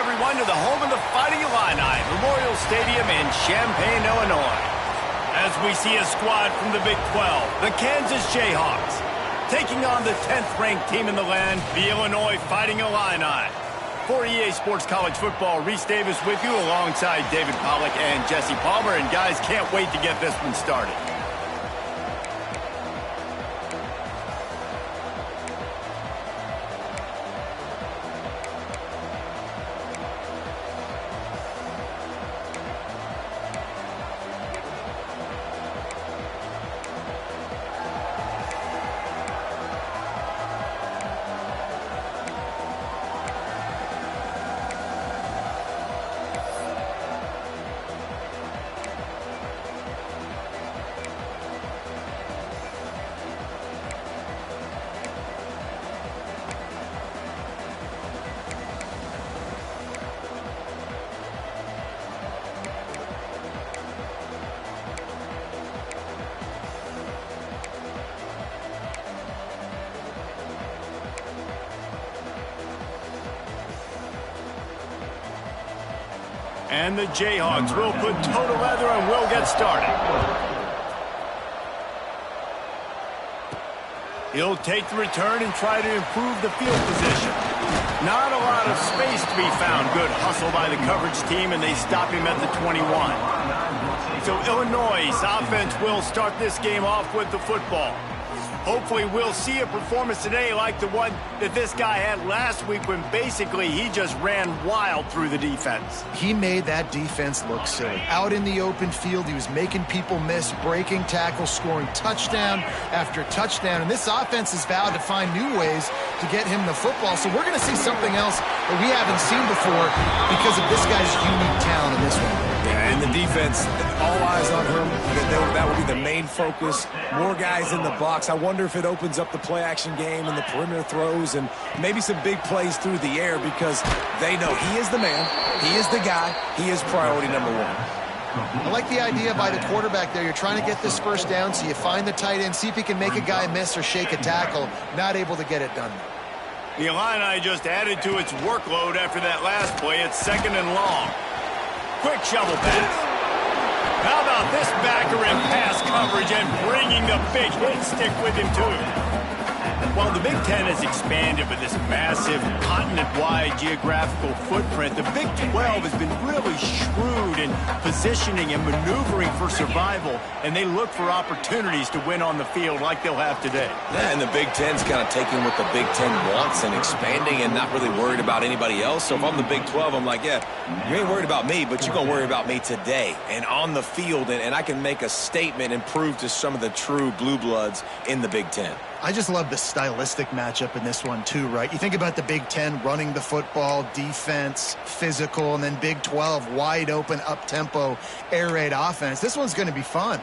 everyone, to the home of the Fighting Illini, Memorial Stadium in Champaign, Illinois. As we see a squad from the Big 12, the Kansas Jayhawks, taking on the 10th-ranked team in the land, the Illinois Fighting Illini. For EA Sports College Football, Reese Davis with you alongside David Pollack and Jesse Palmer. And guys, can't wait to get this one started. And the Jayhawks will put toe to leather and will get started. He'll take the return and try to improve the field position. Not a lot of space to be found. Good hustle by the coverage team, and they stop him at the 21. So Illinois' offense will start this game off with the football. Hopefully we'll see a performance today like the one that this guy had last week when basically he just ran wild through the defense. He made that defense look silly. Out in the open field, he was making people miss, breaking tackles, scoring touchdown after touchdown. And this offense has vowed to find new ways to get him the football. So we're going to see something else that we haven't seen before because of this guy's unique talent in this one. Yeah, and the defense, all eyes on him. That will be the main focus. More guys in the box. I wonder if it opens up the play-action game and the perimeter throws and maybe some big plays through the air because they know he is the man, he is the guy, he is priority number one. I like the idea by the quarterback there. You're trying to get this first down, so you find the tight end, see if he can make a guy miss or shake a tackle. Not able to get it done. The Illini just added to its workload after that last play. It's 2nd and long. Quick shovel pass. How about this backer in pass coverage and bringing the big hit stick with him, too? Well, the Big Ten has expanded with this massive continent-wide geographical footprint. The Big 12 has been really shrewd in positioning and maneuvering for survival, and they look for opportunities to win on the field like they'll have today. Yeah, and the Big Ten's kind of taking what the Big Ten wants and expanding and not really worried about anybody else. So if I'm the Big 12, I'm like, yeah, you ain't worried about me, but you're going to worry about me today and on the field, and I can make a statement and prove to some of the true blue bloods in the Big Ten. I just love the stylistic matchup in this one, too, right? You think about the Big Ten running the football, defense, physical, and then Big 12, wide open, up-tempo, air raid offense. This one's going to be fun.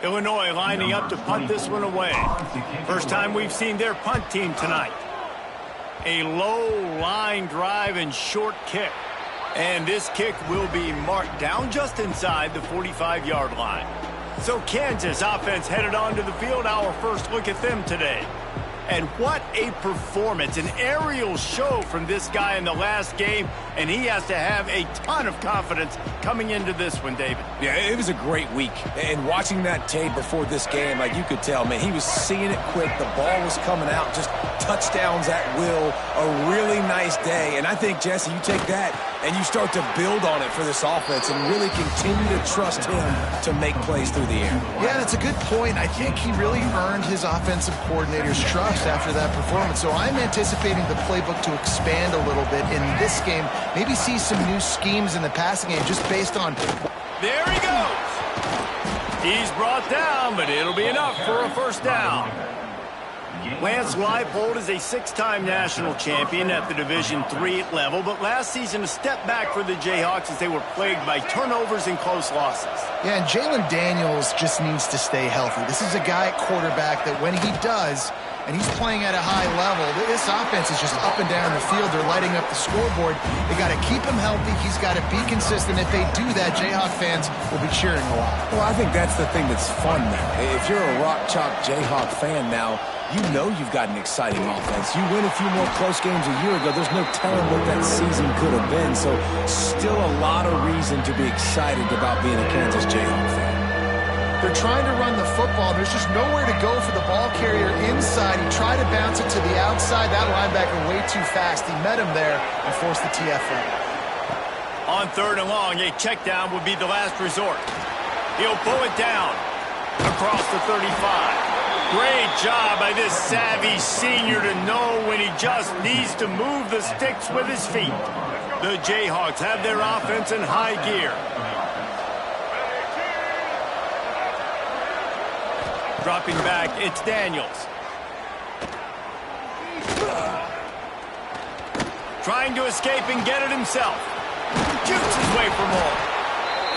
Illinois lining up to punt this one away. First time we've seen their punt team tonight. A low line drive and short kick. And this kick will be marked down just inside the 45-yard line. So Kansas offense headed onto the field. Our first look at them today. And what a performance, an aerial show from this guy in the last game, and he has to have a ton of confidence coming into this one, David. Yeah, it was a great week, and watching that tape before this game, like you could tell, man, he was seeing it quick, the ball was coming out, just touchdowns at will, a really nice day, and I think, Jesse, you take that and you start to build on it for this offense and really continue to trust him to make plays through the air. Yeah, that's a good point. I think he really earned his offensive coordinator's trust after that performance. So I'm anticipating the playbook to expand a little bit in this game. Maybe see some new schemes in the passing game just based on... There he goes. He's brought down, but it'll be enough for a first down. Lance Leipold is a 6-time national champion at the Division III level, but last season a step back for the Jayhawks as they were plagued by turnovers and close losses. Yeah, and Jalen Daniels just needs to stay healthy. This is a guy at quarterback that when he does, and he's playing at a high level, this offense is just up and down the field. They're lighting up the scoreboard. They got to keep him healthy. He's got to be consistent. If they do that, Jayhawk fans will be cheering a lot. Well, I think that's the thing that's fun now. If you're a Rock Chalk Jayhawk fan now, you know you've got an exciting offense. You win a few more close games a year ago, there's no telling what that season could have been. So still a lot of reason to be excited about being a Kansas Jayhawk fan. They're trying to run the football, and there's just nowhere to go for the ball carrier inside. He tried to bounce it to the outside. That linebacker way too fast. He met him there and forced the TFL. On 3rd and long, a check down would be the last resort. He'll pull it down across the 35. Great job by this savvy senior to know when he just needs to move the sticks with his feet. The Jayhawks have their offense in high gear. Dropping back, it's Daniels. Trying to escape and get it himself. Shoots his way for more.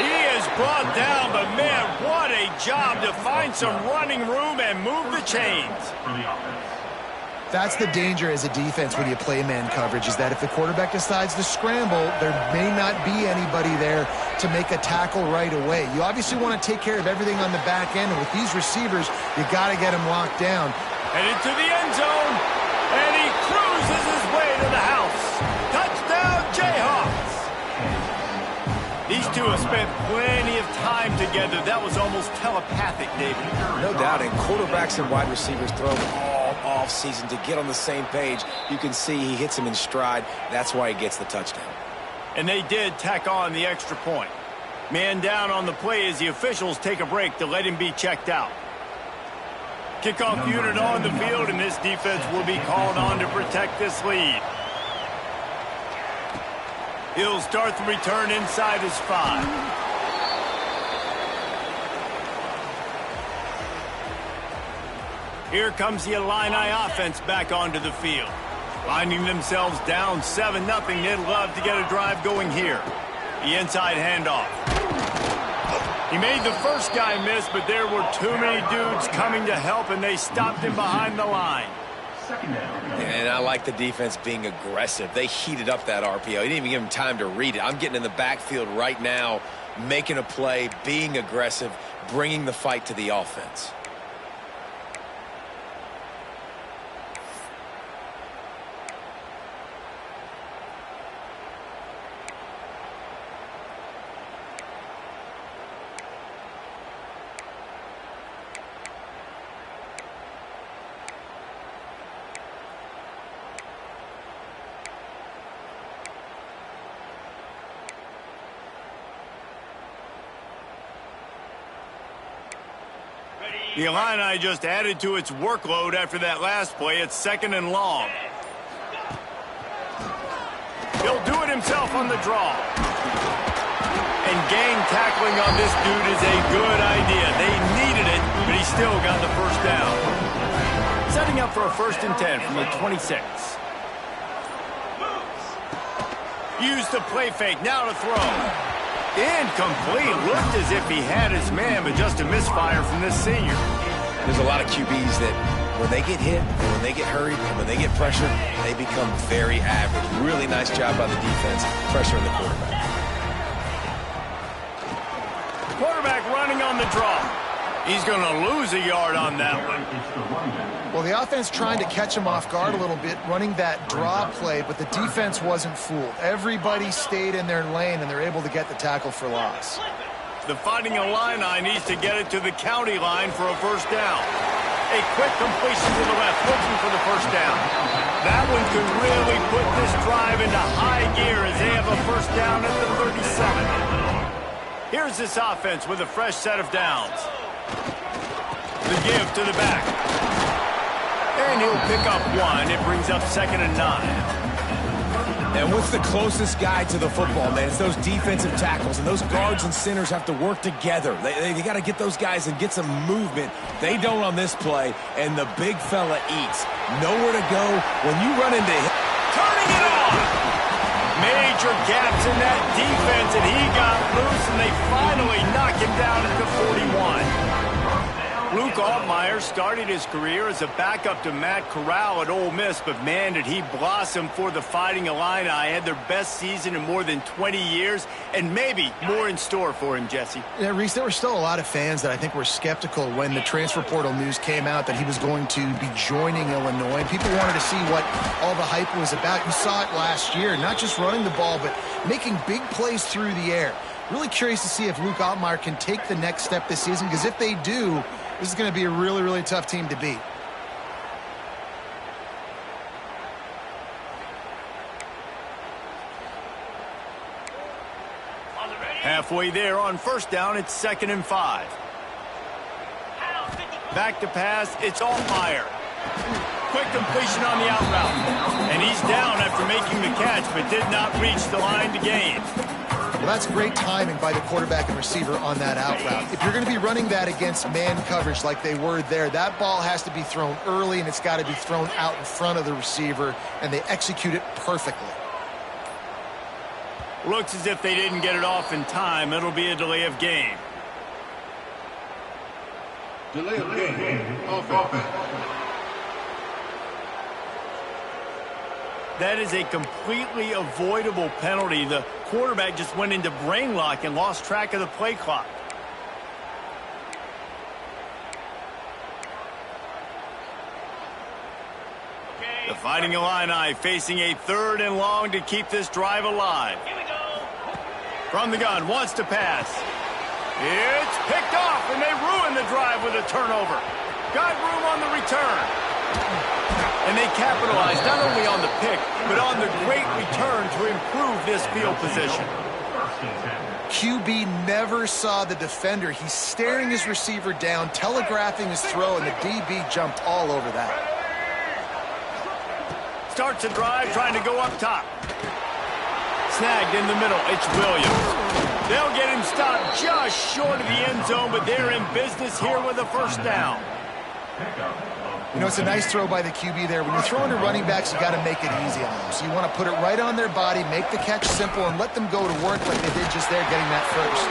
He is brought down, but man, what a job to find some running room and move the chains. That's the danger as a defense when you play man coverage, is that if the quarterback decides to scramble, there may not be anybody there to make a tackle right away. You obviously want to take care of everything on the back end, and with these receivers, you got to get them locked down. Headed to the end zone, and he cruises his way to the house. Touchdown, Jayhawks! These two have spent plenty of time together. That was almost telepathic, David. No doubt, and quarterbacks and wide receivers throw all off-season to get on the same page. You can see he hits him in stride. That's why he gets the touchdown. And they did tack on the extra point. Man down on the play as the officials take a break to let him be checked out. Kickoff unit on the field, and this defense will be called on to protect this lead. He'll start the return inside his 5. Here comes the Illini offense back onto the field. Finding themselves down 7-0, they'd love to get a drive going here. The inside handoff. He made the first guy miss, but there were too many dudes coming to help, and they stopped him behind the line. And I like the defense being aggressive. They heated up that RPO. He didn't even give him time to read it. I'm getting in the backfield right now, making a play, being aggressive, bringing the fight to the offense. The Illini just added to its workload after that last play. It's 2nd and long. He'll do it himself on the draw. And gang tackling on this dude is a good idea. They needed it, but he still got the first down. Setting up for a 1st and 10 from the 26. Use the play fake, now to throw. Incomplete. Looked as if he had his man, but just a misfire from this senior. There's a lot of QBs that when they get hit, and when they get hurried, and when they get pressured, they become very average. Really nice job by the defense, pressuring the quarterback. Quarterback running on the draw. He's going to lose a yard on that one. Well, the offense trying to catch him off guard a little bit, running that draw play, but the defense wasn't fooled. Everybody stayed in their lane, and they're able to get the tackle for loss. The Fighting Illini needs to get it to the county line for a 1st down. A quick completion to the left, looking for the 1st down. That one could really put this drive into high gear as they have a 1st down at the 37. Here's this offense with a fresh set of downs. The give to the back. And he'll pick up 1. It brings up 2nd and 9. And what's the closest guy to the football, man? It's those defensive tackles, and those guards and centers have to work together. They got to get those guys and get some movement. They don't on this play, and the big fella eats. Nowhere to go when you run into him. Turning it on! Major gaps in that defense, and he got loose, and they finally knock him down at the 41. Luke Altmaier started his career as a backup to Matt Corral at Ole Miss, but man, did he blossom for the Fighting Illini. Had their best season in more than 20 years, and maybe more in store for him, Jesse. Yeah, Reese, there were still a lot of fans that I think were skeptical when the transfer portal news came out that he was going to be joining Illinois. People wanted to see what all the hype was about. You saw it last year, not just running the ball, but making big plays through the air. Really curious to see if Luke Altmaier can take the next step this season, because if they do, this is going to be a really, really tough team to beat. Halfway there on first down, it's 2nd and 5. Back to pass, it's Altmaier. Quick completion on the out route. And he's down after making the catch, but did not reach the line to gain. Well, that's great timing by the quarterback and receiver on that out route. If you're going to be running that against man coverage like they were there, that ball has to be thrown early, and it's got to be thrown out in front of the receiver, and they execute it perfectly. Looks as if they didn't get it off in time. It'll be a delay of game. Delay of game. Offense. That is a completely avoidable penalty. The quarterback just went into brain lock and lost track of the play clock. The Fighting Illini facing a 3rd and long to keep this drive alive. From the gun, wants to pass. It's picked off, and they ruin the drive with a turnover. Got room on the return. And they capitalized not only on the pick, but on the great return to improve this field position. QB never saw the defender. He's staring his receiver down, telegraphing his throw, and the DB jumped all over that. Starts a drive, trying to go up top. Snagged in the middle, it's Williams. They'll get him stopped just short of the end zone, but they're in business here with a first down. You know, it's a nice throw by the QB there. When you're throwing to running backs, you got to make it easy on them. So you want to put it right on their body, make the catch simple, and let them go to work like they did just there, getting that first.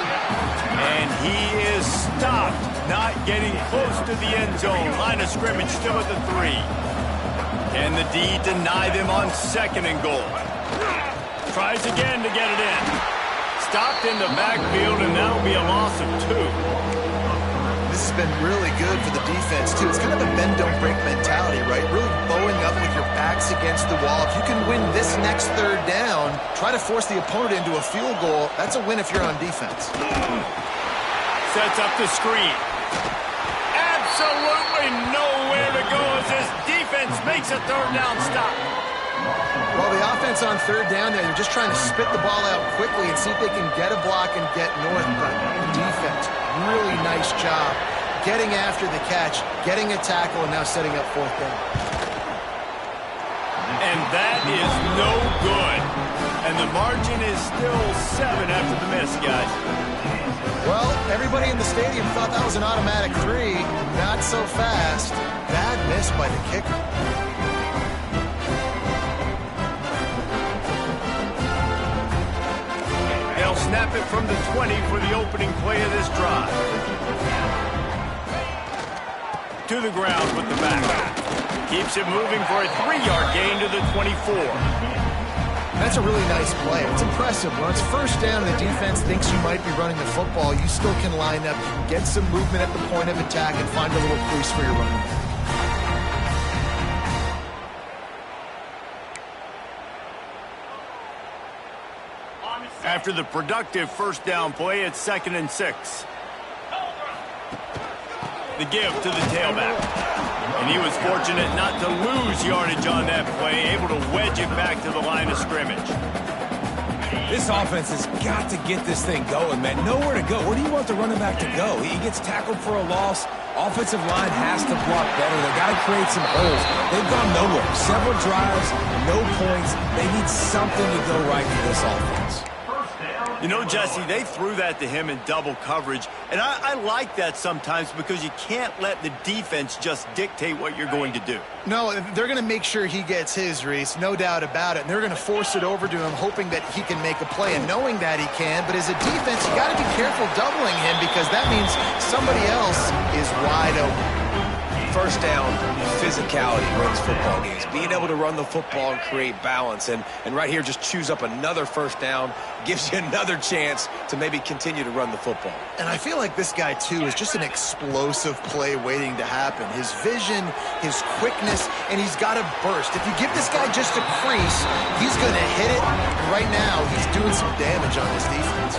And he is stopped, not getting close to the end zone. Line of scrimmage still at the 3. Can the D deny them on 2nd and goal? Tries again to get it in. Stopped in the backfield, and that'll be a loss of 2. This has been really good for the defense, too. It's kind of a bend-don't-break mentality, right? Really bowing up with your backs against the wall. If you can win this next 3rd down, try to force the opponent into a field goal. That's a win if you're on defense. Sets up the screen. Absolutely nowhere to go as this defense makes a 3rd down stop. Well, the offense on 3rd down there, they're just trying to spit the ball out quickly and see if they can get a block and get north. But the defense, really nice job getting after the catch, getting a tackle, and now setting up 4th down. And that is no good. And the margin is still 7 after the miss, guys. Well, everybody in the stadium thought that was an automatic 3. Not so fast. Bad miss by the kicker. They'll snap it from the 20 for the opening play of this drive. To the ground with the back. Keeps it moving for a 3-yard gain to the 24. That's a really nice play. It's impressive. When it's first down and the defense thinks you might be running the football, you still can line up. You can get some movement at the point of attack and find a little crease for your running back. After the productive first down play, it's 2nd and 6. The give to the tailback. And he was fortunate not to lose yardage on that play, able to wedge it back to the line of scrimmage. This offense has got to get this thing going, man. Nowhere to go. Where do you want the running back to go? He gets tackled for a loss. Offensive line has to block better. They've got to create some holes. They've gone nowhere. Several drives, no points. They need something to go right for this offense. First down, You know, Jesse, they threw that to him in double coverage, and I like that sometimes because you can't let the defense just dictate what you're going to do. No, they're going to make sure he gets his, Reese, no doubt about it. And they're going to force it over to him, hoping that he can make a play and knowing that he can. But as a defense, you got to be careful doubling him because that means somebody else is wide open. First down, physicality wins football games. Being able to run the football and create balance. And right here, just choose up another first down, gives you another chance to maybe continue to run the football. And I feel like this guy, too, is just an explosive play waiting to happen. His vision, his quickness, and he's got a burst. If you give this guy just a crease, he's going to hit it. And right now, he's doing some damage on his defense.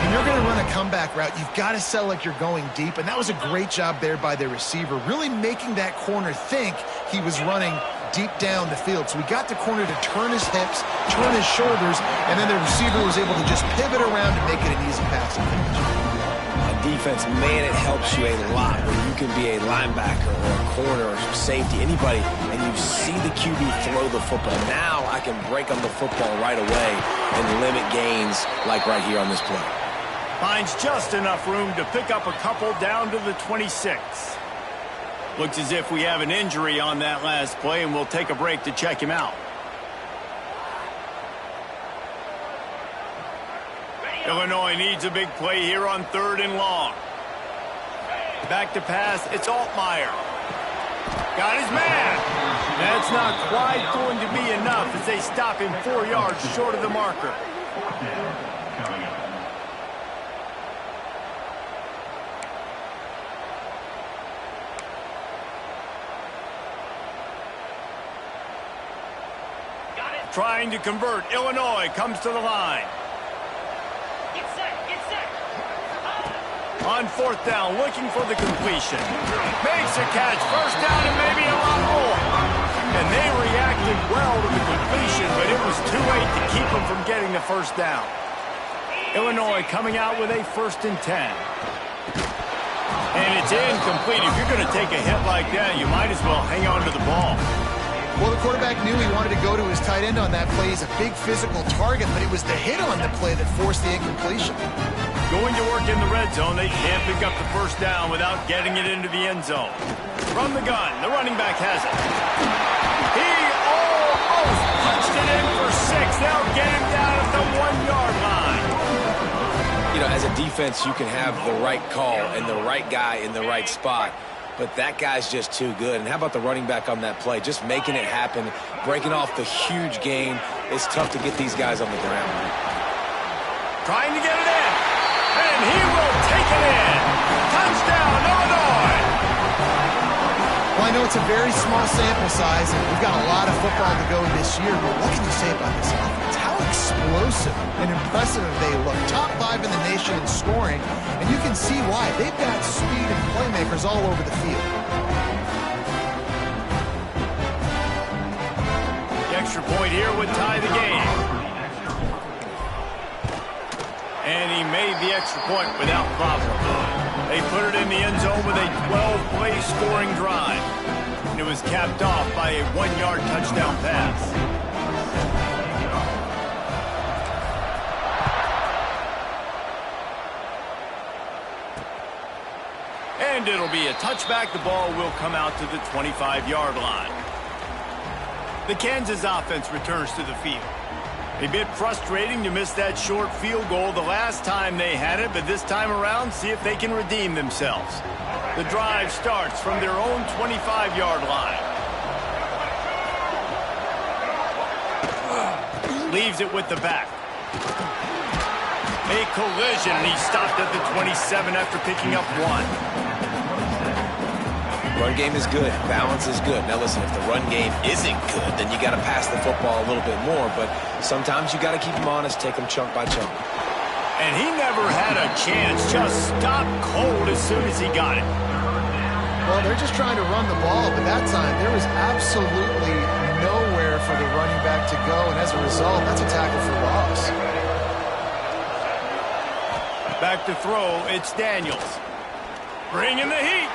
When you're going to run a comeback route, you've got to sell like you're going deep. And that was a great job there by the receiver, really making that corner think he was running deep down the field. So we got the corner to turn his hips, turn his shoulders, and then the receiver was able to just pivot around and make it an easy pass and finish. On defense, man, it helps you a lot when you can be a linebacker or a corner or safety, anybody, and you see the QB throw the football. Now I can break on the football right away and limit gains like right here on this play. Finds just enough room to pick up a couple down to the 26. Looks as if we have an injury on that last play, and we'll take a break to check him out. Illinois needs a big play here on 3rd and long. Back to pass, it's Altmaier. Got his man. That's not quite going to be enough as they stop him 4 yards short of the marker. Trying to convert. Illinois comes to the line. Get set. On 4th down, looking for the completion. Makes a catch. First down and maybe a lot more. And they reacted well to the completion, but it was too late to keep them from getting the first down. Illinois coming out with a 1st and 10. And it's incomplete. If you're going to take a hit like that, you might as well hang on to the ball. Well, the quarterback knew he wanted to go to his tight end on that play. He's a big physical target, but it was the hit on the play that forced the incompletion. Going to work in the red zone, they can't pick up the first down without getting it into the end zone. From the gun, the running back has it. He almost punched it in for 6. They'll get him down at the 1-yard line. You know, as a defense, you can have the right call and the right guy in the right spot. But that guy's just too good. And how about the running back on that play? Just making it happen, breaking off the huge gain. It's tough to get these guys on the ground. Trying to get it in. And he will take it in. Touchdown, Illinois. Well, I know it's a very small sample size, and we've got a lot of football to go this year, but what can you say about this offense? How explosive and impressive they look. Top 5 in the nation in scoring, and you can see why. They've got speed and playmakers all over the field. The extra point here would tie the game. And he made the extra point without problem. They put it in the end zone with a 12-play scoring drive. And it was capped off by a 1-yard touchdown pass. And it'll be a touchback. The ball will come out to the 25-yard line. The Kansas offense returns to the field. A bit frustrating to miss that short field goal the last time they had it, but this time around, see if they can redeem themselves. The drive starts from their own 25-yard line. Leaves it with the back. A collision, and he stopped at the 27 after picking up 1. Run game is good. Balance is good. Now listen, if the run game isn't good, then you got to pass the football a little bit more. But sometimes you got to keep them honest, take them chunk by chunk. And he never had a chance. Just stopped cold as soon as he got it. Well, they're just trying to run the ball, but that time there was absolutely nowhere for the running back to go. And as a result, that's a tackle for loss. Back to throw, it's Daniels. Bringing the heat.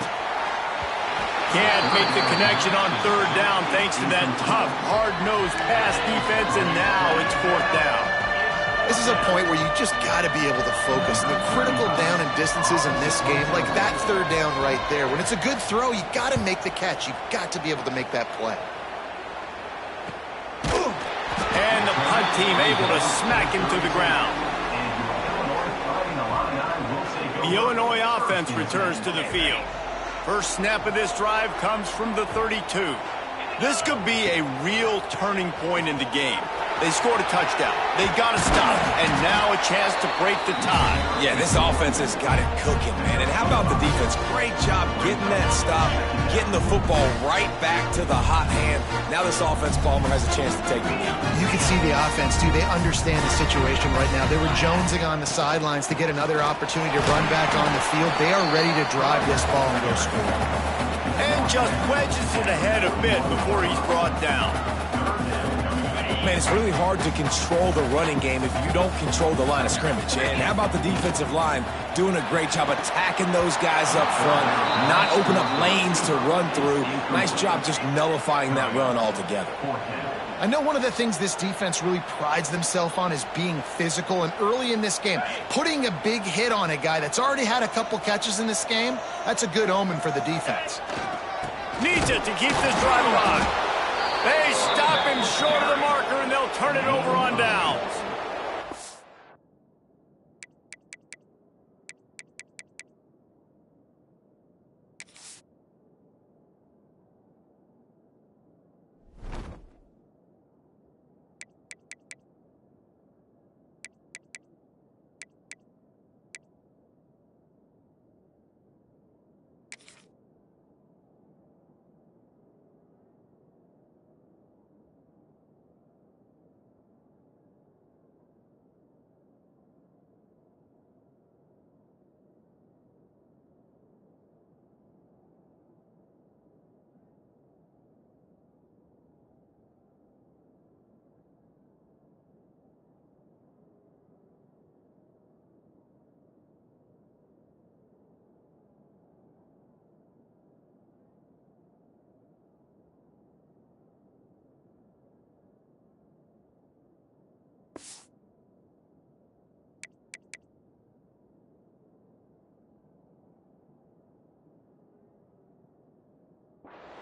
Can't make the connection on 3rd down thanks to that tough, hard-nosed pass defense, and now it's 4th down. This is a point where you just got to be able to focus. The critical down and distances in this game, like that third down right there. When it's a good throw, you got to make the catch. You've got to be able to make that play. And the punt team able to smack him to the ground. The Illinois offense returns to the field. First snap of this drive comes from the 32. This could be a real turning point in the game. They scored a touchdown. They got to stop. And now a chance to break the tie. Yeah, this offense has got it cooking, man. And how about the defense? Great job getting that stop, getting the football right back to the hot hand. Now this offense, Palmer, has a chance to take the lead. You can see the offense, too. They understand the situation right now. They were jonesing on the sidelines to get another opportunity to run back on the field. They are ready to drive this ball and go score. And just wedges it ahead a bit before he's brought down. Man, it's really hard to control the running game if you don't control the line of scrimmage. And how about the defensive line doing a great job attacking those guys up front, not open up lanes to run through. Nice job just nullifying that run altogether. I know one of the things this defense really prides themselves on is being physical, and early in this game, putting a big hit on a guy that's already had a couple catches in this game, that's a good omen for the defense. Needs it to keep this drive alive. They stop him short of the marker, and they'll turn it over on downs.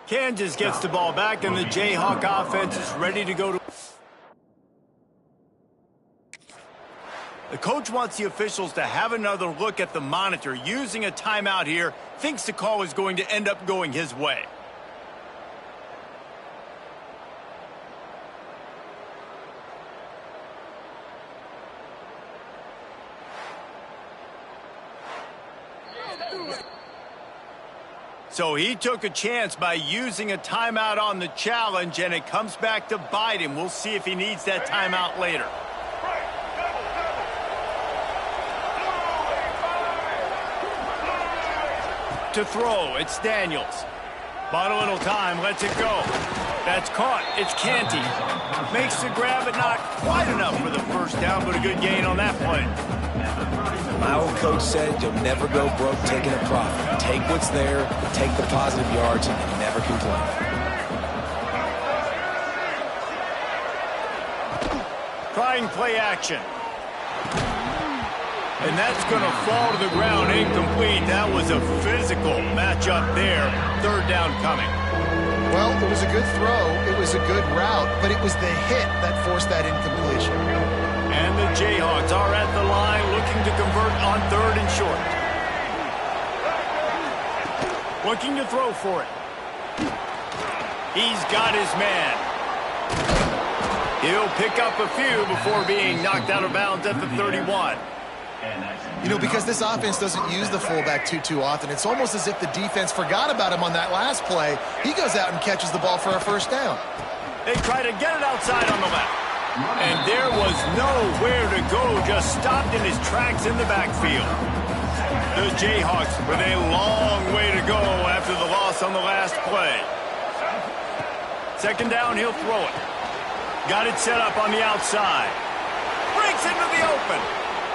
Kansas gets the ball back, and the Jayhawk offense is ready to go to... The coach wants the officials to have another look at the monitor. Using a timeout here, thinks the call is going to end up going his way. So he took a chance by using a timeout on the challenge, and it comes back to bite him. We'll see if he needs that timeout later. To throw, it's Daniels. Bought a little time, lets it go. That's caught. It's Canty. Makes the grab, but not quite enough for the first down, but a good gain on that play. My old coach said you'll never go broke taking a profit. Take what's there, take the positive yards, and never complain. Trying play action. And that's going to fall to the ground incomplete. That was a physical matchup there. Third down coming. Well, it was a good throw. It was a good route, but it was the hit that forced that incompletion. And the Jayhawks are at the line looking to convert on third and short. Looking to throw for it. He's got his man. He'll pick up a few before being knocked out of bounds at the 31. You know, because this offense doesn't use the fullback too often, it's almost as if the defense forgot about him on that last play. He goes out and catches the ball for a first down. They try to get it outside on the left. And there was nowhere to go, just stopped in his tracks in the backfield. The Jayhawks with a long way to go after the loss on the last play. Second down, he'll throw it. Got it set up on the outside. Breaks into the open.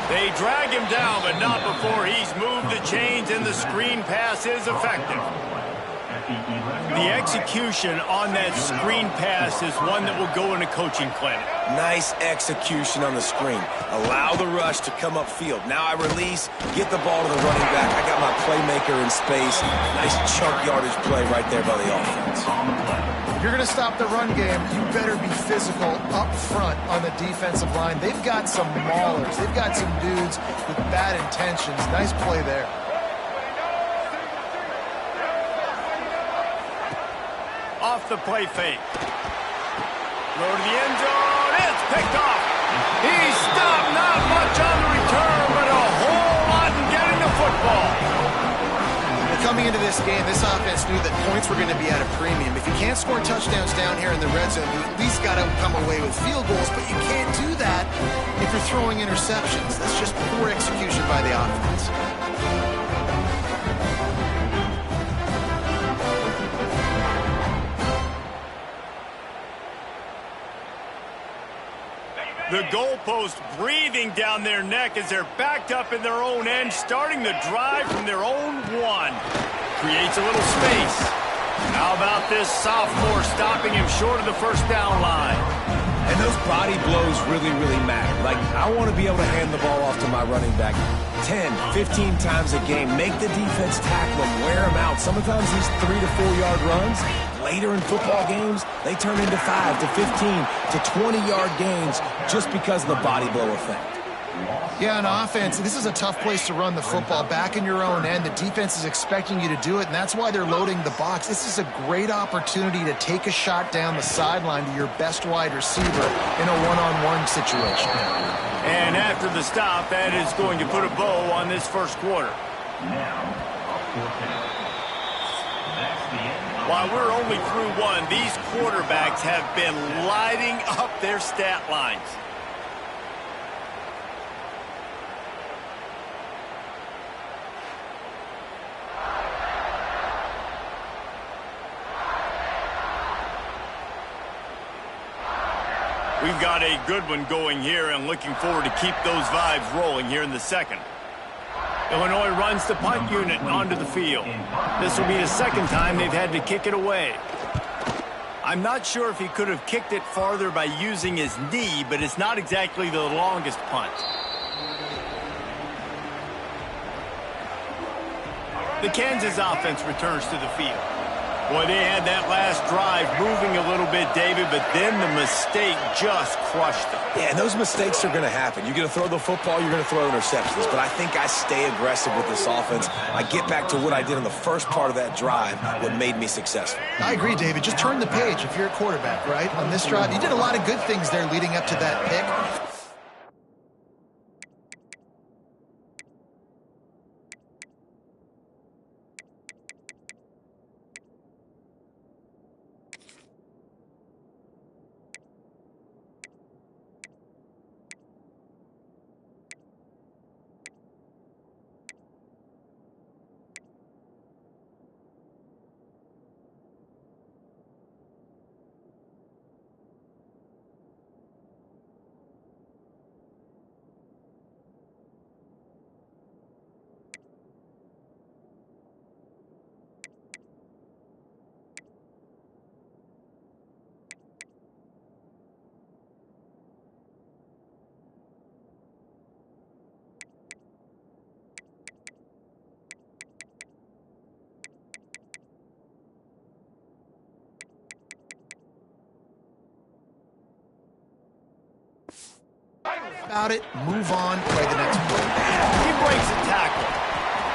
They drag him down, but not before he's moved the chains, and the screen pass is effective. The execution on that screen pass is one that will go in a coaching clinic. Nice execution on the screen. Allow the rush to come upfield. Now I release, get the ball to the running back. I got my playmaker in space. Nice chunk yardage play right there by the offense. If you're going to stop the run game, you better be physical up front on the defensive line. They've got some maulers. They've got some dudes with bad intentions. Nice play there. Off the play fake. Go to the end zone. It's picked off. He's stopped. Not much on the return, but a whole lot in getting the football. Coming into this game, this offense knew that points were going to be at a premium. If you can't score touchdowns down here in the red zone, you at least got to come away with field goals, but you can't do that if you're throwing interceptions. That's just poor execution by the offense. The goalpost breathing down their neck as they're backed up in their own end, starting the drive from their own one. Creates a little space. How about this sophomore stopping him short of the first down line? And those body blows really, really matter. Like, I want to be able to hand the ball off to my running back 10, 15 times a game. Make the defense tackle him, wear him out. Sometimes these 3 to 4 yard runs, later in football games, they turn into 5 to 15 to 20-yard gains just because of the body blow effect. Yeah, on offense, this is a tough place to run the football. Back in your own end, the defense is expecting you to do it, and that's why they're loading the box. This is a great opportunity to take a shot down the sideline to your best wide receiver in a one-on-one situation. And after the stop, that is going to put a bow on this first quarter. While we're only through one, these quarterbacks have been lighting up their stat lines. We've got a good one going here and looking forward to keep those vibes rolling here in the second. Illinois runs the punt unit onto the field. This will be the second time they've had to kick it away. I'm not sure if he could have kicked it farther by using his knee, but it's not exactly the longest punt. The Kansas offense returns to the field. Boy, they had that last drive moving a little bit, David, but then the mistake just crushed them. Yeah, and those mistakes are going to happen. You're going to throw the football, you're going to throw interceptions. But I think I stay aggressive with this offense. I get back to what I did in the first part of that drive, what made me successful. I agree, David. Just turn the page if you're a quarterback, right? On this drive, you did a lot of good things there leading up to that pick. About it, move on, play the next play. He breaks a tackle.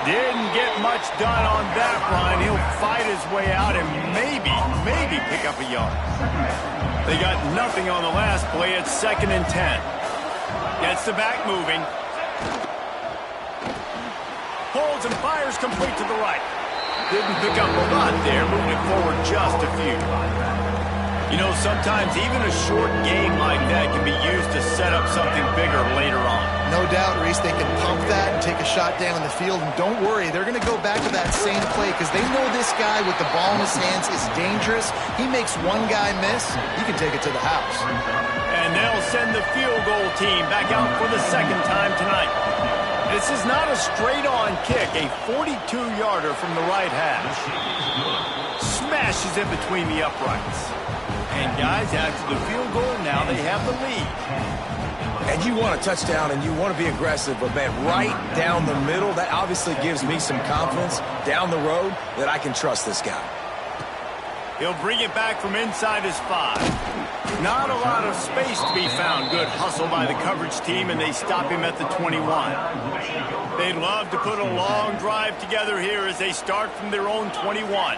Didn't get much done on that run. He'll fight his way out and maybe pick up a yard. They got nothing on the last play. It's 2nd and 10. Gets the back moving. Holds and fires complete to the right. Didn't pick up a lot there, moving it forward just a few. You know, sometimes even a short game like that can be used to set up something bigger later on. No doubt, Reese, they can pump that and take a shot down the field. And don't worry, they're going to go back to that same play because they know this guy with the ball in his hands is dangerous. He makes one guy miss, he can take it to the house. And they'll send the field goal team back out for the second time tonight. This is not a straight-on kick, a 42-yarder from the right hash. smashes it between the uprights. And guys, after the field goal, now they have the lead. And you want a touchdown and you want to be aggressive, but man, right down the middle, that obviously gives me some confidence down the road that I can trust this guy. He'll bring it back from inside his 5. Not a lot of space to be found. Good hustle by the coverage team, and they stop him at the 21. They'd love to put a long drive together here as they start from their own 21.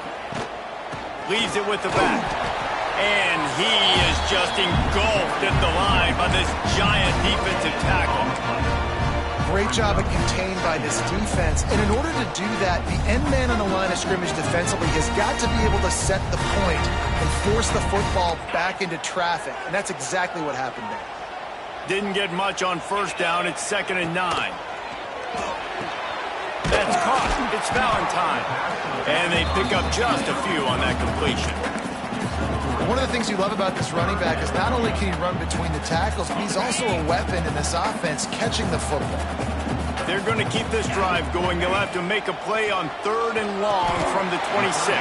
Leaves it with the back. And he is just engulfed at the line by this giant defensive tackle. Great job of contained by this defense. And in order to do that, the end man on the line of scrimmage defensively has got to be able to set the point and force the football back into traffic. And that's exactly what happened there. Didn't get much on first down. It's 2nd and 9. That's caught. It's Valentine. And they pick up just a few on that completion. One of the things you love about this running back is not only can he run between the tackles, but he's also a weapon in this offense catching the football. They're going to keep this drive going. They'll have to make a play on 3rd and long from the 26.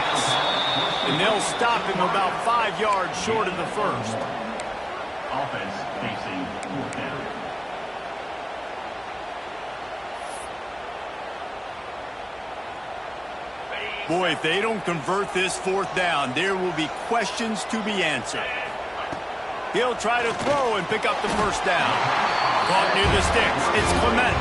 And they'll stop him about 5 yards short of the first. Offense facing 4th down. Boy, if they don't convert this 4th down, there will be questions to be answered. He'll try to throw and pick up the first down. Caught near the sticks. It's Clement.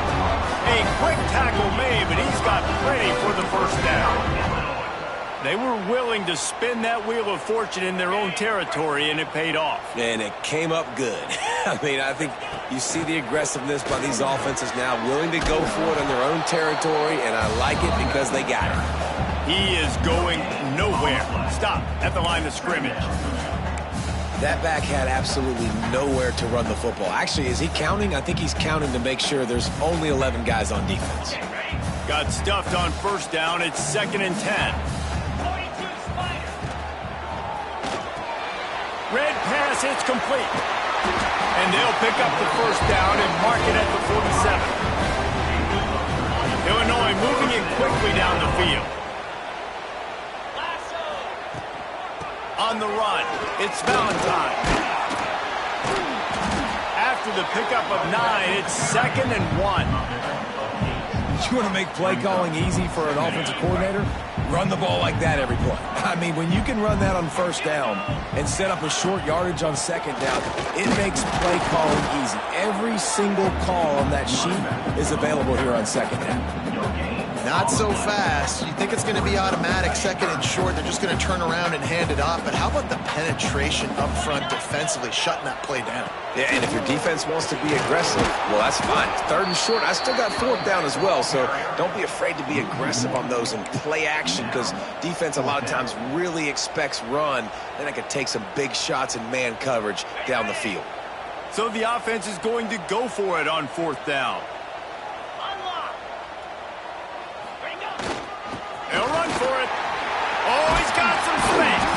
A quick tackle made, but he's got plenty for the first down. They were willing to spin that wheel of fortune in their own territory, and it paid off. And it came up good. I mean, I think you see the aggressiveness by these offenses now, willing to go for it in their own territory, and I like it because they got it. He is going nowhere. Stop at the line of scrimmage. That back had absolutely nowhere to run the football. Actually, is he counting? I think he's counting to make sure there's only 11 guys on defense. Got stuffed on first down. It's 2nd and 10. Red pass, it's complete. And they'll pick up the first down and mark it at the 47. Illinois moving it quickly down the field. On the run, it's Valentine. After the pickup of 9, it's 2nd and 1. You want to make play calling easy for an offensive coordinator? Run the ball like that every play. I mean, when you can run that on first down and set up a short yardage on 2nd down, it makes play calling easy. Every single call on that sheet is available here on 2nd down. Not so fast. You think it's going to be automatic, 2nd and short. They're just going to turn around and hand it off. But how about the penetration up front defensively, shutting that play down? Yeah, and if your defense wants to be aggressive, well, that's fine. 3rd and short, I still got 4th down as well. So don't be afraid to be aggressive on those and play action, because defense a lot of times really expects run. Then it could take some big shots in man coverage down the field. So the offense is going to go for it on 4th down. He'll run for it. Oh, he's got some space.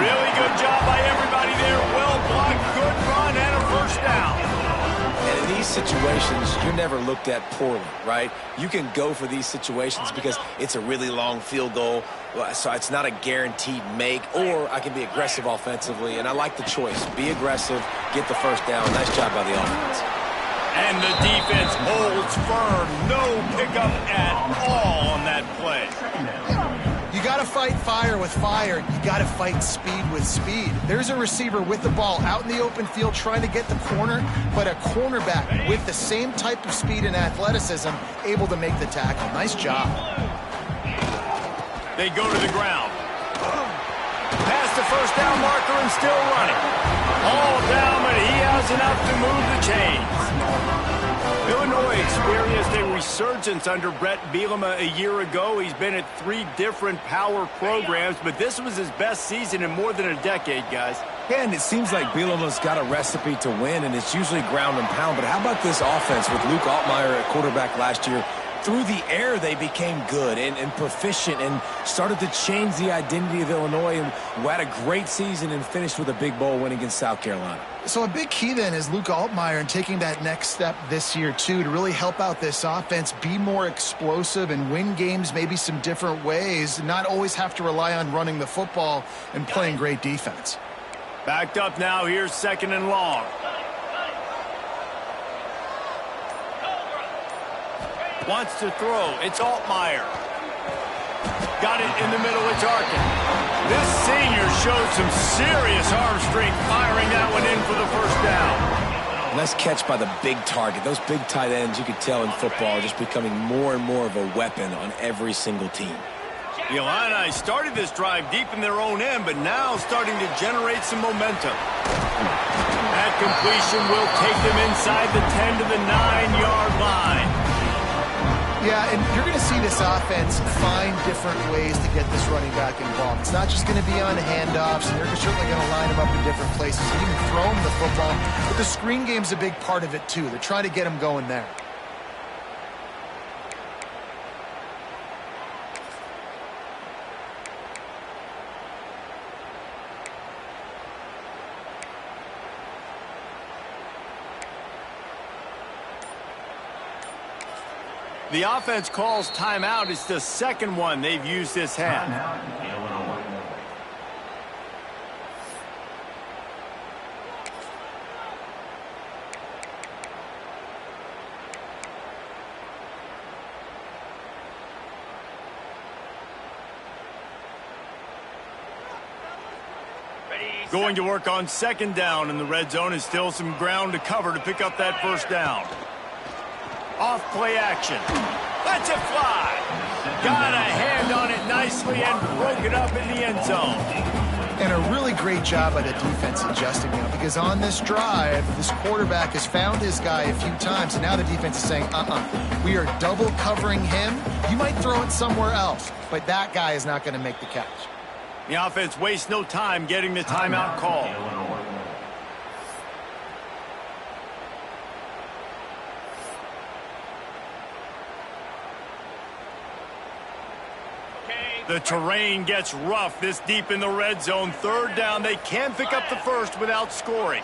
Really good job by everybody there. Well blocked, good run, and a first down. And in these situations, you're never looked at poorly, right? You can go for these situations because it's a really long field goal, so it's not a guaranteed make, or I can be aggressive offensively, and I like the choice. Be aggressive, get the first down. Nice job by the offense. And the defense holds firm. No pickup at all on that play. You got to fight fire with fire. You got to fight speed with speed. There's a receiver with the ball out in the open field trying to get the corner, but a cornerback with the same type of speed and athleticism able to make the tackle. Nice job. They go to the ground. Past the first down marker and still running. All down, but he has enough to move the chains. Illinois experienced a resurgence under Brett Bielema a year ago. He's been at 3 different power programs, but this was his best season in more than a decade, guys. Yeah, and it seems like Bielema's got a recipe to win, and it's usually ground and pound. But how about this offense with Luke Altmaier at quarterback last year? through the air they became good and proficient and started to change the identity of Illinois, and who had a great season and finished with a big bowl win against South Carolina. So a big key then is Luke Altmaier and taking that next step this year too to really help out this offense, be more explosive and win games maybe some different ways, and not always have to rely on running the football and playing great defense. Backed up now, here's 2nd and long. Wants to throw. It's Altmaier. Got it in the middle. It's Arkin. This senior showed some serious arm strength firing that one in for the first down. Nice catch by the big target. Those big tight ends, you could tell in football, are just becoming more and more of a weapon on every single team. The Illini started this drive deep in their own end, but now starting to generate some momentum. That completion will take them inside the 10 to the 9-yard line. Yeah, and you're going to see this offense find different ways to get this running back involved. It's not just going to be on handoffs, and they're certainly going to line him up in different places and even throw him the football. But the screen game's a big part of it, too. They're trying to get him going there. The offense calls timeout. It's the second one they've used this half. Going to work on 2nd down in the red zone, and still some ground to cover to pick up that first down. Off play action. Lets it fly. Got a hand on it nicely and broke it up in the end zone. And a really great job by the defense adjusting now, because on this drive, this quarterback has found his guy a few times, and now the defense is saying, we are double covering him. You might throw it somewhere else, but that guy is not going to make the catch. The offense wastes no time getting the timeout call. The terrain gets rough this deep in the red zone. 3rd down. They can pick up the first without scoring.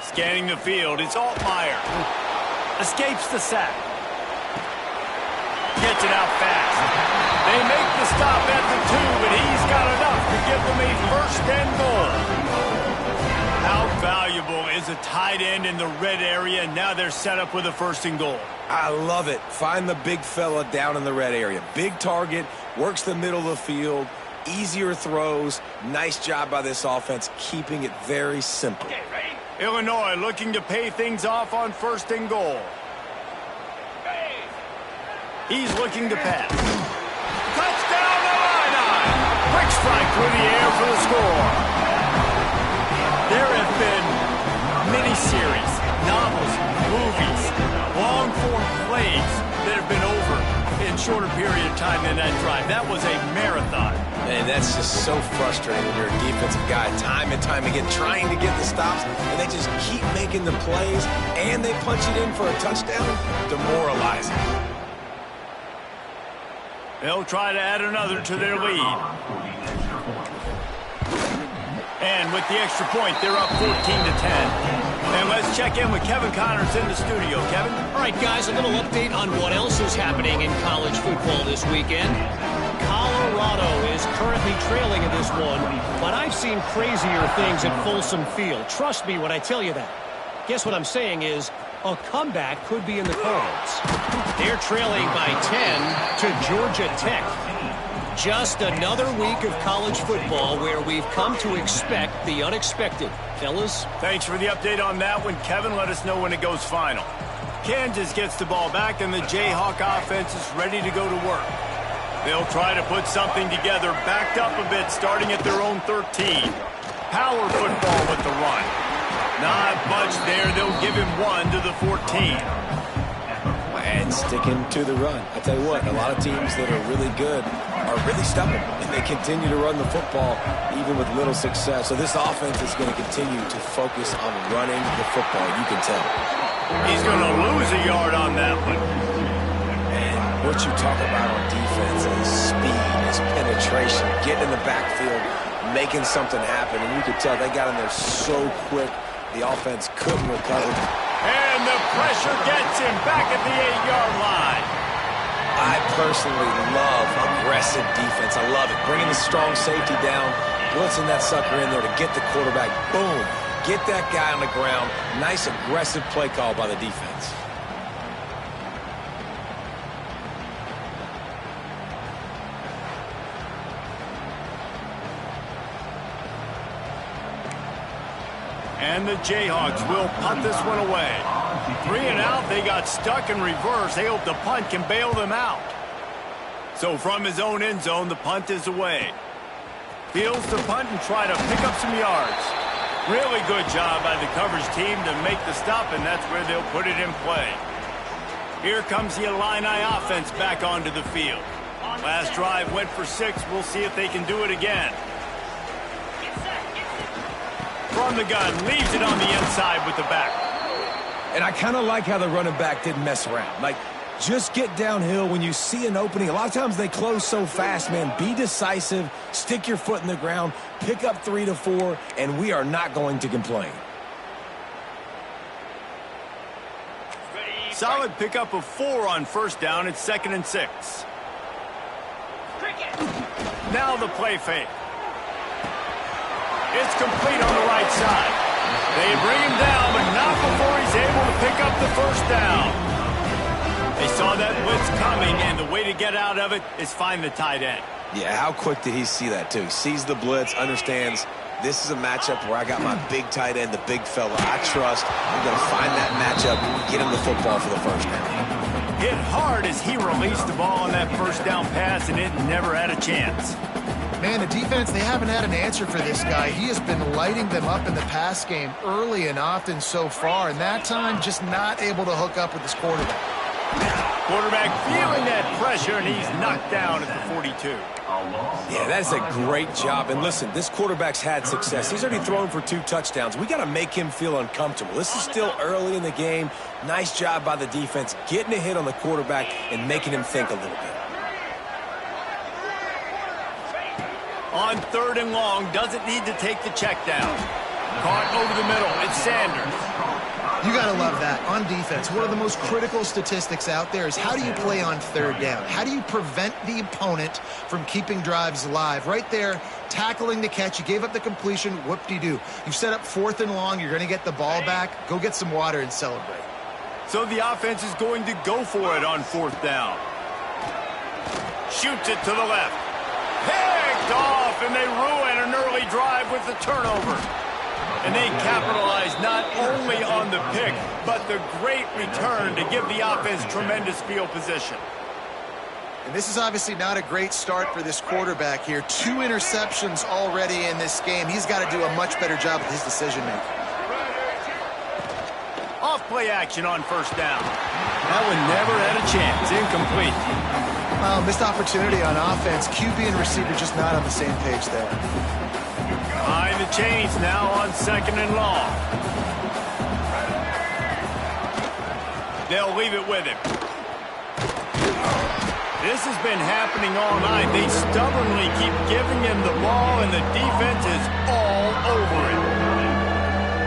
Scanning the field. It's Altmaier. Escapes the sack. Gets it out fast. They make the stop at the 2, but he's got enough to give them a 1st and goal. How valuable is a tight end in the red area? And now they're set up with a 1st and goal. I love it. Find the big fella down in the red area. Big target, works the middle of the field, easier throws. Nice job by this offense, keeping it very simple. Okay, ready? Illinois looking to pay things off on 1st and goal. He's looking to pass. Touchdown, Illini! Quick strike through the air for the score. There have been miniseries, novels, movies, long-form plays that have been over in shorter period of time than that drive. That was a marathon. And that's just so frustrating when you're a defensive guy, time and time again, trying to get the stops, and they just keep making the plays, and they punch it in for a touchdown. Demoralizing. They'll try to add another to their lead. And with the extra point, they're up 14 to 10. And let's check in with Kevin Connors in the studio. Kevin? All right, guys, a little update on what else is happening in college football this weekend. Colorado is currently trailing in this one, but I've seen crazier things at Folsom Field. Trust me when I tell you that. Guess what I'm saying is a comeback could be in the cards. They're trailing by 10 to Georgia Tech. Just another week of college football where we've come to expect the unexpected. Fellas? Thanks for the update on that one, Kevin. Let us know when it goes final. Kansas gets the ball back, and the Jayhawk offense is ready to go to work. They'll try to put something together, backed up a bit, starting at their own 13. Power football with the run. Not much there. They'll give him 1 to the 14. And sticking to the run. I tell you what, a lot of teams that are really good are really stubborn, and they continue to run the football even with little success. So this offense is going to continue to focus on running the football. You can tell. He's going to lose a yard on that one. And what you talk about on defense is speed, is penetration, getting in the backfield, making something happen. And you could tell they got in there so quick, the offense couldn't recover. And the pressure gets him back at the 8-yard line. I personally love aggressive defense. I love it. Bringing the strong safety down, blitzing that sucker in there to get the quarterback. Boom. Get that guy on the ground. Nice aggressive play call by the defense. And the Jayhawks will punt this one away. 3 and out, they got stuck in reverse. They hope the punt can bail them out. So from his own end zone, the punt is away. Fields the punt and try to pick up some yards. Really good job by the coverage team to make the stop, and that's where they'll put it in play. Here comes the Illini offense back onto the field. Last drive went for 6. We'll see if they can do it again. From the gun, leaves it on the inside with the back. And I kind of like how the running back didn't mess around. Like, just get downhill when you see an opening. A lot of times they close so fast, man. Be decisive, stick your foot in the ground, pick up 3 to 4, and we are not going to complain. Solid pickup of 4 on first down. It's 2nd and 6. Now the play fake. It's complete on the right side. They bring him down, but not before he's able to pick up the first down. They saw that blitz coming, and the way to get out of it is find the tight end. Yeah, how quick did he see that, too? He sees the blitz, understands this is a matchup where I got my big tight end, the big fella I trust. I'm going to find that matchup, get him the football for the first down. Hit hard as he released the ball on that first down pass, and it never had a chance. Man, the defense, they haven't had an answer for this guy. He has been lighting them up in the pass game early and often so far, and that time just not able to hook up with his quarterback. Quarterback feeling that pressure, and he's knocked down at the 42. Yeah, that's a great job. And listen, this quarterback's had success. He's already thrown for 2 touchdowns. We got to make him feel uncomfortable. This is still early in the game. Nice job by the defense, getting a hit on the quarterback and making him think a little bit. On 3rd and long, doesn't need to take the check down. Caught over the middle. It's Sanders. You got to love that. On defense, one of the most critical statistics out there is how do you play on 3rd down? How do you prevent the opponent from keeping drives alive? Right there, tackling the catch. You gave up the completion. Whoop-de-doo. You've set up 4th and long. You're going to get the ball back. Go get some water and celebrate. So the offense is going to go for it on 4th down. Shoots it to the left. Picked off, and they ruin an early drive with the turnover. And they capitalize not only on the pick, but the great return to give the offense tremendous field position. And this is obviously not a great start for this quarterback here. 2 interceptions already in this game. He's got to do a much better job with his decision-making. Off play action on 1st down. That one never had a chance. Incomplete. Well, missed opportunity on offense. QB and receiver just not on the same page there. Behind the chains now on 2nd and long. They'll leave it with him. This has been happening all night. They stubbornly keep giving him the ball, and the defense is all over it.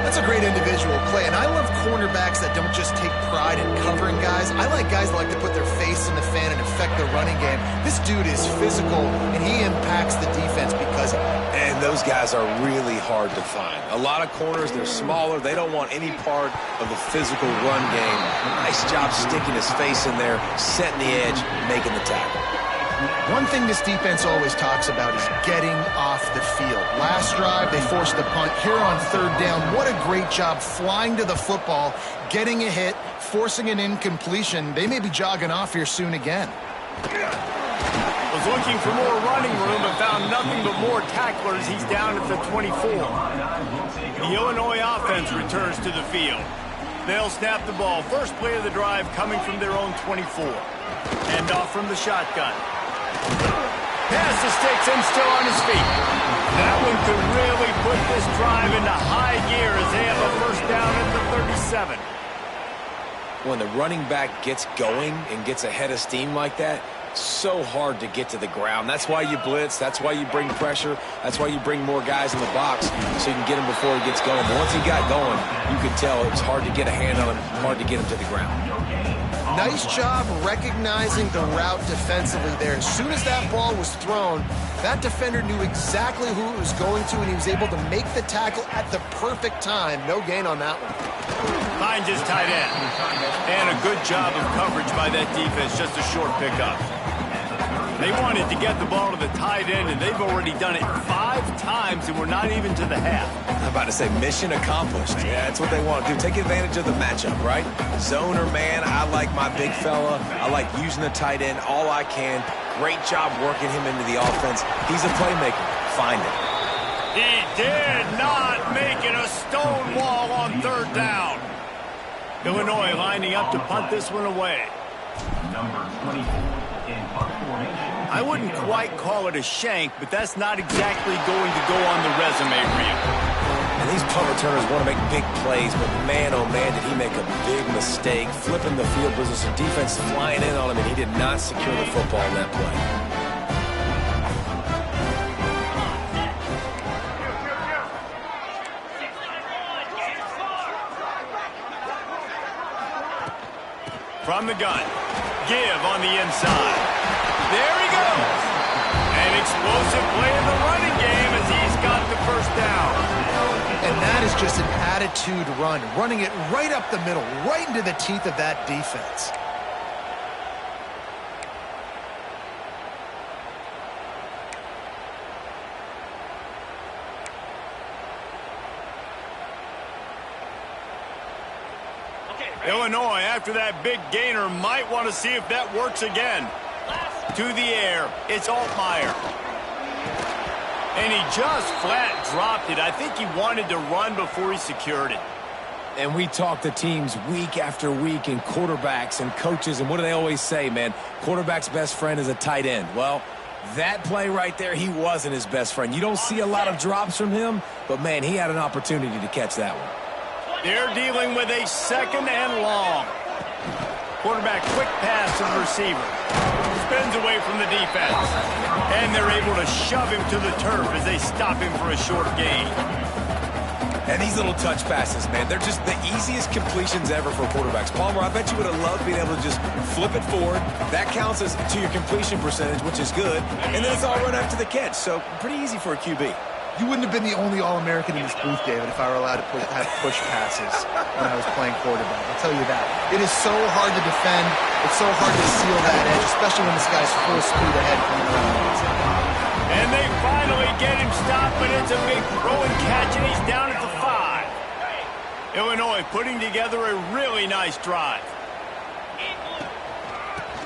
That's a great individual play, and I love cornerbacks that don't just take pride in covering guys. I like guys that like to put their face in the fan and affect the running game. This dude is physical, and he impacts the defense because of it. And those guys are really hard to find. A lot of corners, they're smaller. They don't want any part of the physical run game. Nice job sticking his face in there, setting the edge, making the tackle. One thing this defense always talks about is getting off the field. Last drive, they forced the punt. Here on 3rd down, what a great job flying to the football, getting a hit, forcing an incompletion. They may be jogging off here soon again. Was looking for more running room, but found nothing but more tacklers. He's down at the 24. The Illinois offense returns to the field. They'll snap the ball. First play of the drive coming from their own 24. Hand off from the shotgun. Pass the sticks and still on his feet. That one could really put this drive into high gear as they have a first down at the 37. when the running back gets going and gets ahead of steam like that, so hard to get to the ground. That's why you blitz. That's why you bring pressure. That's why you bring more guys in the box so you can get him before he gets going. But once he got going, you could tell it was hard to get a hand on him, hard to get him to the ground. Nice job recognizing the route defensively there. As soon as that ball was thrown, that defender knew exactly who it was going to, and he was able to make the tackle at the perfect time. No gain on that one. Finds his tight end. And a good job of coverage by that defense, just a short pickup. They wanted to get the ball to the tight end, and they've already done it 5 times, and we're not even to the half. I'm about to say mission accomplished. Yeah, that's what they want to do. Take advantage of the matchup, right? Zone or man, I like my big fella. I like using the tight end all I can. Great job working him into the offense. He's a playmaker. Find it. He did not make it a stone wall on 3rd down. Illinois lining up to punt this one away. Number 24 in punt formation. I wouldn't quite call it a shank, but that's not exactly going to go on the resume reel. And these punt returners want to make big plays, but man, oh man, did he make a big mistake. Flipping the field position, defense flying in on him, and he did not secure the football in that play. From the gun, give on the inside. There he goes. An explosive play in the running game as he's got the 1st down. And that is just an attitude run, running it right up the middle, right into the teeth of that defense. Illinois, after that big gainer, might want to see if that works again. To the air, it's Altmaier. And he just flat dropped it. I think he wanted to run before he secured it. And we talk to teams week after week, and quarterbacks and coaches, and what do they always say, man? Quarterback's best friend is a tight end. Well, that play right there, he wasn't his best friend. You don't see a lot of drops from him, but, man, he had an opportunity to catch that one. They're dealing with a 2nd and long. Quarterback quick pass to the receiver. Spins away from the defense. And they're able to shove him to the turf as they stop him for a short gain. And these little touch passes, man, they're just the easiest completions ever for quarterbacks. Palmer, I bet you would have loved being able to just flip it forward. That counts as to your completion percentage, which is good. And then it's all run after the catch. So pretty easy for a QB. You wouldn't have been the only All-American in this booth, David, if I were allowed to have push passes when I was playing quarterback. I'll tell you that. It is so hard to defend. It's so hard to seal that edge, especially when this guy's full speed ahead from the ground. And they finally get him stopped, but it's a big throw and catch, and he's down at the 5. Illinois putting together a really nice drive.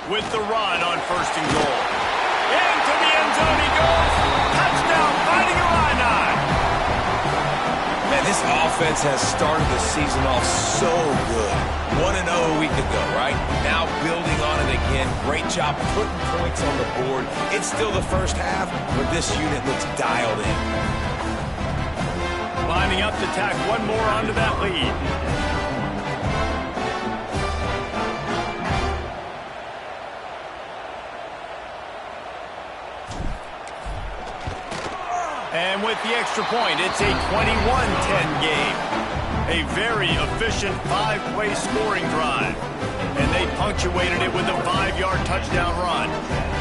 With the run on 1st and goal. Into the end zone he goes. Touchdown, Fighting Illini. Man, this offense has started the season off so good. 1-0 a week ago, right? Now building on it again. Great job putting points on the board. It's still the 1st half, but this unit looks dialed in. Lining up to tack one more onto that lead. And with the extra point, it's a 21-10 game. A very efficient 5-play scoring drive. And they punctuated it with a 5-yard touchdown run.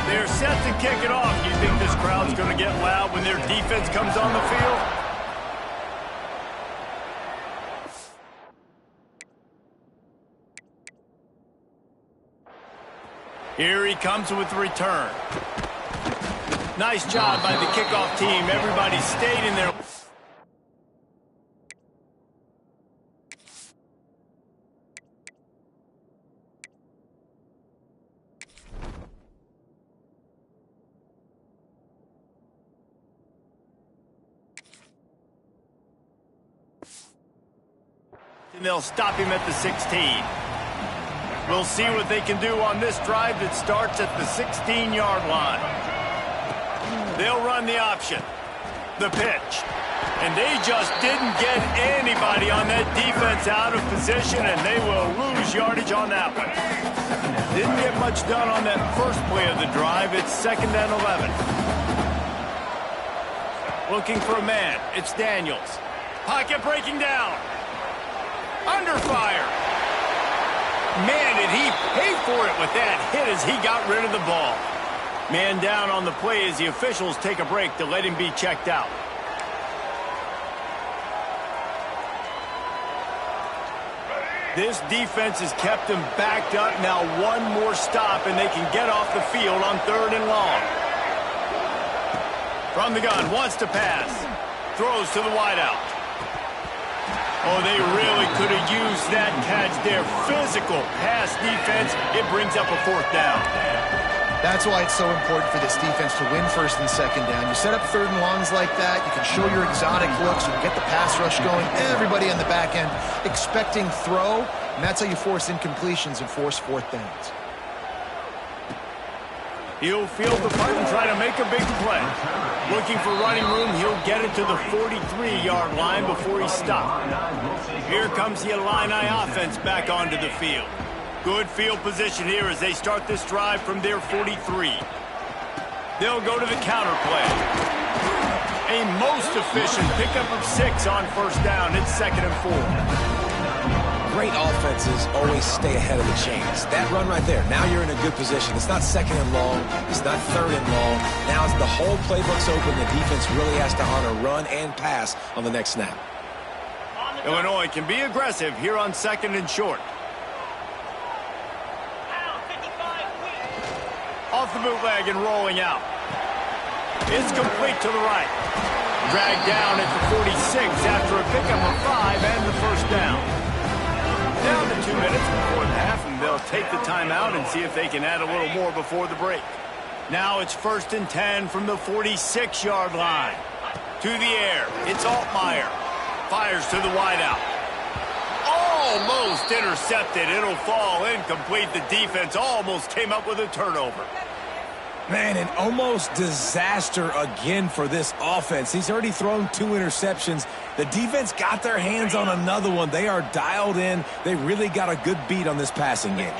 They're set to kick it off. Do you think this crowd's going to get loud when their defense comes on the field? Here he comes with the return. Nice job by the kickoff team. Everybody stayed in there. And they'll stop him at the 16. We'll see what they can do on this drive that starts at the 16-yard line. They'll run the option. The pitch. And they just didn't get anybody on that defense out of position, and they will lose yardage on that one. Didn't get much done on that first play of the drive. It's 2nd and 11. Looking for a man. It's Daniels. Pocket breaking down. Under fire. Man, did he pay for it with that hit as he got rid of the ball. Man down on the play as the officials take a break to let him be checked out. This defense has kept them backed up. Now one more stop, and they can get off the field on 3rd and long. From the gun, wants to pass. Throws to the wideout. Oh, they really could have used that catch there. Physical pass defense. It brings up a 4th down. That's why it's so important for this defense to win 1st and 2nd down. You set up 3rd and longs like that, you can show your exotic looks, you can get the pass rush going, everybody on the back end expecting throw, and that's how you force incompletions and force 4th downs. He'll field the punt and try to make a big play. Looking for running room, he'll get it to the 43-yard line before he stopped. Here comes the Illini offense back onto the field. Good field position here as they start this drive from their 43. They'll go to the counter play. A most efficient pickup of 6 on 1st down. It's 2nd and 4. Great offenses always stay ahead of the chains. That run right there, now you're in a good position. It's not 2nd and long. It's not 3rd and long. Now as the whole playbook's open, the defense really has to honor run and pass on the next snap. Illinois can be aggressive here on 2nd and short. Off the bootleg and rolling out. It's complete to the right. Dragged down at the 46 after a pickup of 5 and the 1st down. Down to 2 minutes before the half, and they'll take the timeout and see if they can add a little more before the break. Now it's 1st and 10 from the 46-yard line. To the air. It's Altmaier. Fires to the wideout. Almost intercepted. It'll fall incomplete. The defense almost came up with a turnover. Man, an almost disaster again for this offense. He's already thrown 2 interceptions. The defense got their hands on another one. They are dialed in. They really got a good beat on this passing game.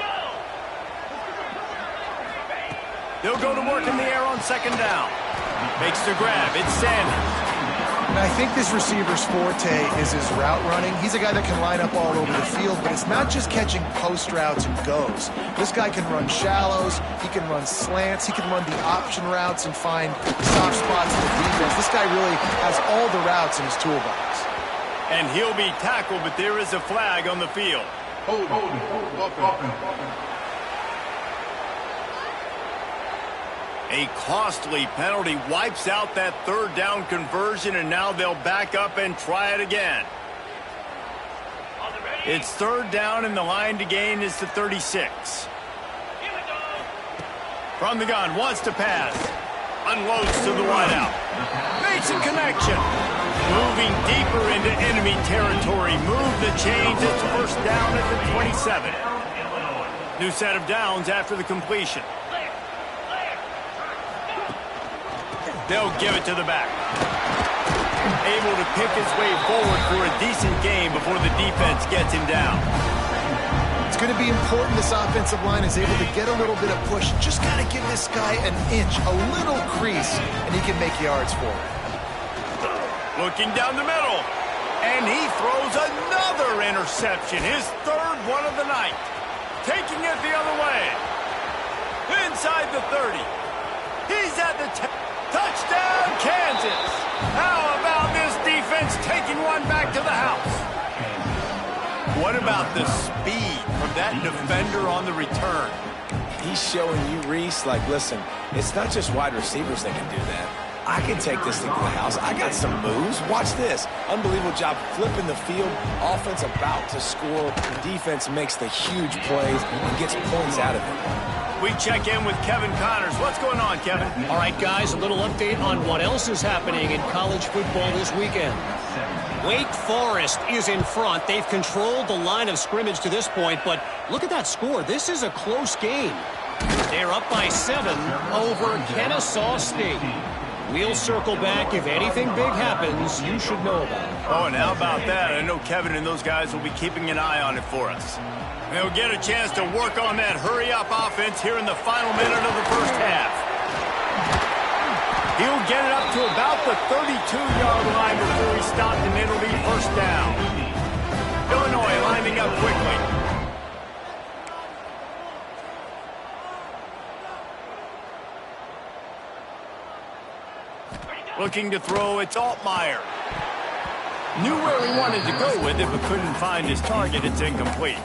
They'll go to work in the air on 2nd down. Makes the grab. It's Sanders. And I think this receiver's forte is his route running. He's a guy that can line up all over the field, but it's not just catching post routes and goes. This guy can run shallows, he can run slants, he can run the option routes and find soft spots in the defense. This guy really has all the routes in his toolbox. And he'll be tackled, but there is a flag on the field. Hold. A costly penalty wipes out that 3rd down conversion, and now they'll back up and try it again. It's 3rd down, and the line to gain is to 36. From the gun, wants to pass. Unloads to the wideout. Makes a connection. Moving deeper into enemy territory. Move the chains. It's 1st down at the 27. New set of downs after the completion. They'll give it to the back. Able to pick his way forward for a decent gain before the defense gets him down. It's going to be important this offensive line is able to get a little bit of push. Just got to give this guy an inch, a little crease, and he can make yards for it. Looking down the middle. And he throws another interception. His 3rd one of the night. Taking it the other way. Inside the 30. He's at the 10. Touchdown, Kansas! How about this defense taking one back to the house? What about the speed from that defender on the return? He's showing you, Reese, like, listen, it's not just wide receivers that can do that. I can take this thing to the house. I got some moves. Watch this. Unbelievable job flipping the field. Offense about to score. The defense makes the huge plays and gets points out of it. We check in with Kevin Connors. What's going on, Kevin? All right, guys, a little update on what else is happening in college football this weekend. Wake Forest is in front. They've controlled the line of scrimmage to this point, but look at that score. This is a close game. They're up by 7 over Kennesaw State. We'll circle back. If anything big happens, you should know about it. Oh, and how about that? I know Kevin and those guys will be keeping an eye on it for us. They'll get a chance to work on that hurry-up offense here in the final minute of the first half. He'll get it up to about the 32-yard line before he stopped, and it'll be first down. Illinois lining up quickly. Looking to throw, it's Altmaier. Knew where he wanted to go with it, but couldn't find his target. It's incomplete.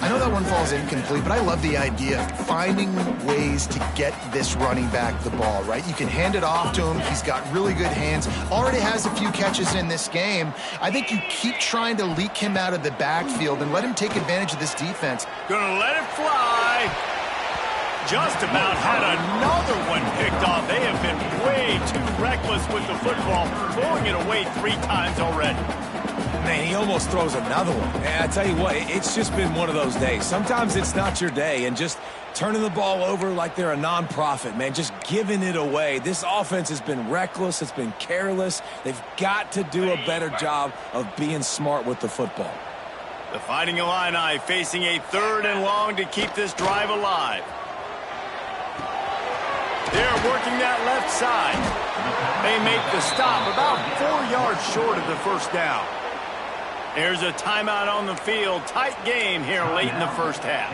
I know that one falls incomplete, but I love the idea of finding ways to get this running back the ball, right? You can hand it off to him. He's got really good hands. Already has a few catches in this game. I think you keep trying to leak him out of the backfield and let him take advantage of this defense. Gonna let it fly. Just about had another one picked off. They have been way too reckless with the football, throwing it away 3 times already. Man, he almost throws another one. And I tell you what, it's just been one of those days. Sometimes it's not your day, and just turning the ball over like they're a nonprofit, man, just giving it away. This offense has been reckless. It's been careless. They've got to do a better job of being smart with the football. The Fighting Illini facing a 3rd and long to keep this drive alive. They're working that left side. They make the stop about 4 yards short of the first down. There's a timeout on the field. Tight game here late in the first half.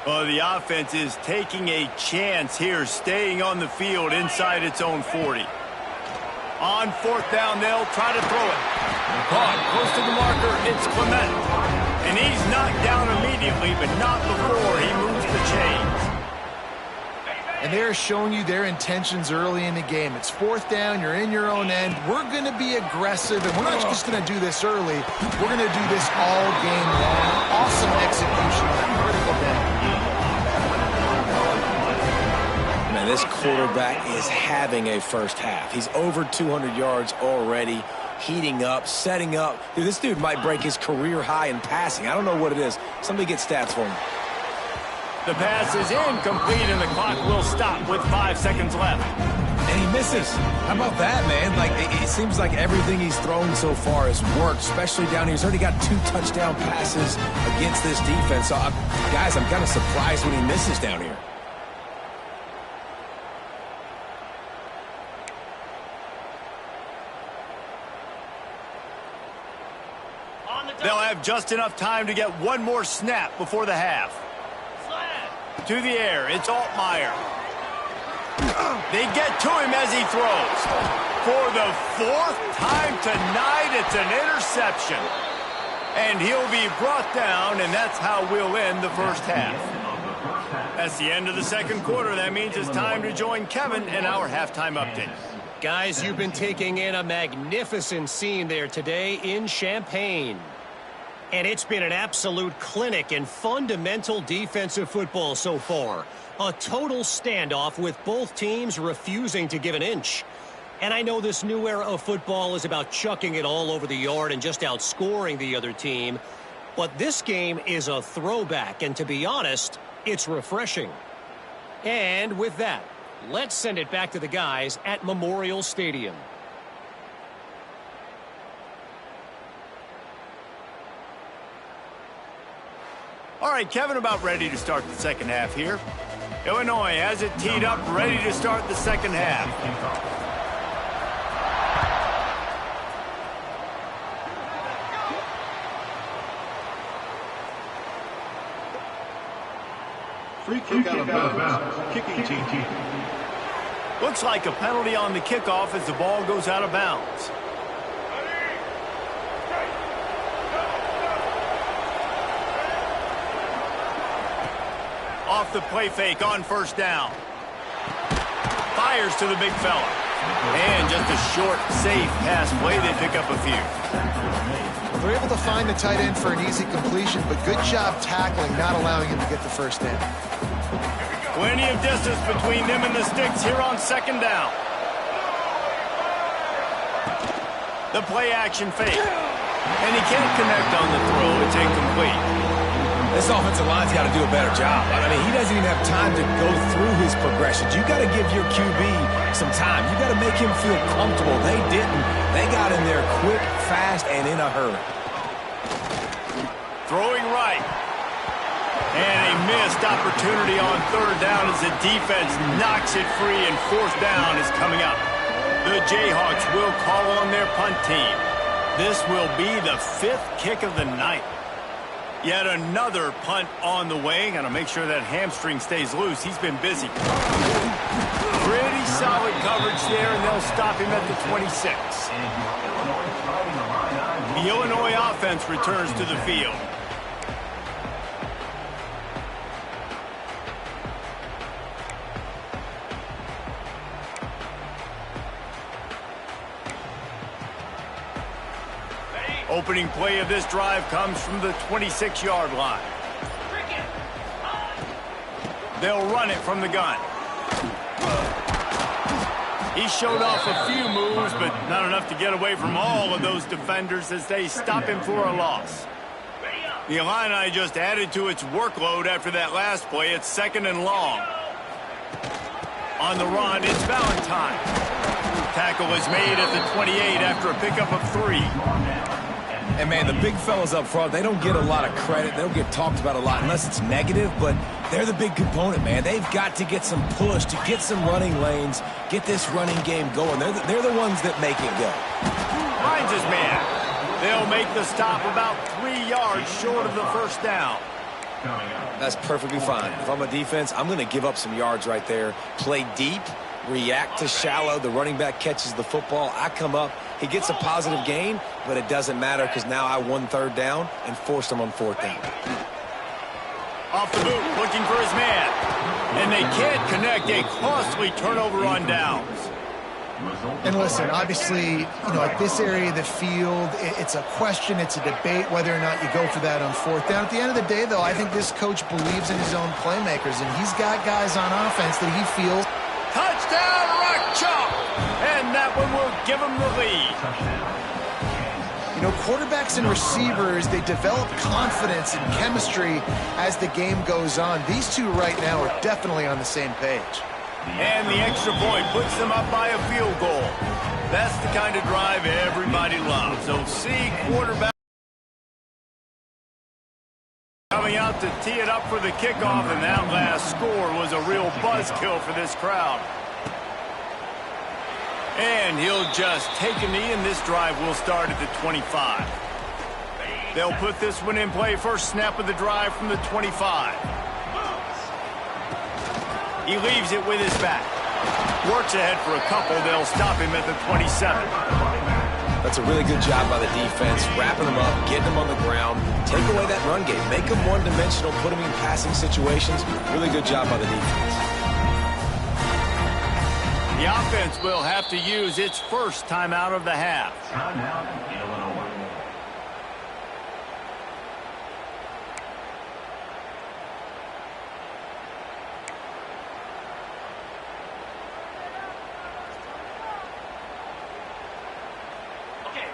Well, the offense is taking a chance here, staying on the field inside its own 40. On 4th down, they'll try to throw it. Caught close to the marker, it's Clement. And he's knocked down immediately, but not before he moves the chains. And they're showing you their intentions early in the game. It's 4th down, you're in your own end. We're going to be aggressive, and we're not just going to do this early. We're going to do this all game long. Awesome execution on that critical down. Man, this quarterback is having a first half. He's over 200 yards already. Heating up, setting up. Dude, this dude might break his career high in passing. I don't know what it is. Somebody get stats for him. The pass is incomplete, and the clock will stop with 5 seconds left. And he misses. How about that, man? Like, it seems like everything he's thrown so far has worked, especially down here. He's already got 2 touchdown passes against this defense. So, guys, I'm kind of surprised when he misses down here. They'll have just enough time to get one more snap before the half. To the air, it's Altmaier. They get to him as he throws. For the 4th time tonight, it's an interception. And he'll be brought down, and that's how we'll end the first half. That's the end of the second quarter. That means it's time to join Kevin in our halftime update. Guys, you've been taking in a magnificent scene there today in Champaign. And it's been an absolute clinic in fundamental defensive football so far. A total standoff with both teams refusing to give an inch. And I know this new era of football is about chucking it all over the yard and just outscoring the other team. But this game is a throwback, and to be honest, it's refreshing. And with that, let's send it back to the guys at Memorial Stadium. All right, Kevin, about ready to start the second half here. Illinois has it teed up, ready to start the second half. Free kick out of bounds. Kicking team. Looks like a penalty on the kickoff as the ball goes out of bounds. Off the play fake on 1st down. Fires to the big fella. And just a short, safe pass play. They pick up a few. They're able to find the tight end for an easy completion, but good job tackling, not allowing him to get the first down. Plenty of distance between them and the sticks here on 2nd down. The play action fake. And he can't connect on the throw. It's incomplete. This offensive line's got to do a better job. I mean, he doesn't even have time to go through his progressions. You got to give your QB some time. You got to make him feel comfortable. They didn't. They got in there quick, fast, and in a hurry. Throwing right. And a missed opportunity on third down as the defense knocks it free, and fourth down is coming up. The Jayhawks will call on their punt team. This will be the 5th kick of the night. Yet another punt on the way. Got to make sure that hamstring stays loose. He's been busy. Pretty solid coverage there, and they'll stop him at the 26. The Illinois offense returns to the field. Opening play of this drive comes from the 26-yard line. They'll run it from the gun. He showed off a few moves, but not enough to get away from all of those defenders as they stop him for a loss. The Illini just added to its workload after that last play. It's 2nd and long. On the run, it's Valentine. Tackle is made at the 28 after a pickup of 3. And, man, the big fellas up front, they don't get a lot of credit. They don't get talked about a lot unless it's negative, but they're the big component, man. They've got to get some push, to get some running lanes, get this running game going. They're the ones that make it go. Finds his man. They'll make the stop about 3 yards short of the first down. That's perfectly fine. If I'm a defense, I'm going to give up some yards right there. Play deep, react to shallow. The running back catches the football. I come up. He gets a positive gain, but it doesn't matter because now I won 3rd down and forced him on 4th down. Off the boot, looking for his man. And they can't connect. A costly turnover on downs. And listen, obviously, at this area of the field, it's a question, it's a debate whether or not you go for that on 4th down. At the end of the day, though, I think this coach believes in his own playmakers, and he's got guys on offense that he feels. Touchdown, Rock Chalk! And that one will give him the lead. Quarterbacks and receivers, they develop confidence and chemistry as the game goes on. These two right now are definitely on the same page. And the extra point puts them up by a field goal. That's the kind of drive everybody loves. So see quarterback coming out to tee it up for the kickoff, and that last score was a real buzzkill for this crowd. And he'll just take a knee, and this drive will start at the 25. They'll put this one in play. First snap of the drive from the 25. He leaves it with his back. Works ahead for a couple. They'll stop him at the 27. That's a really good job by the defense, wrapping them up, getting them on the ground, take away that run game, make them one-dimensional, put them in passing situations. Really good job by the defense. The offense will have to use its first timeout of the half. Timeout, Illinois.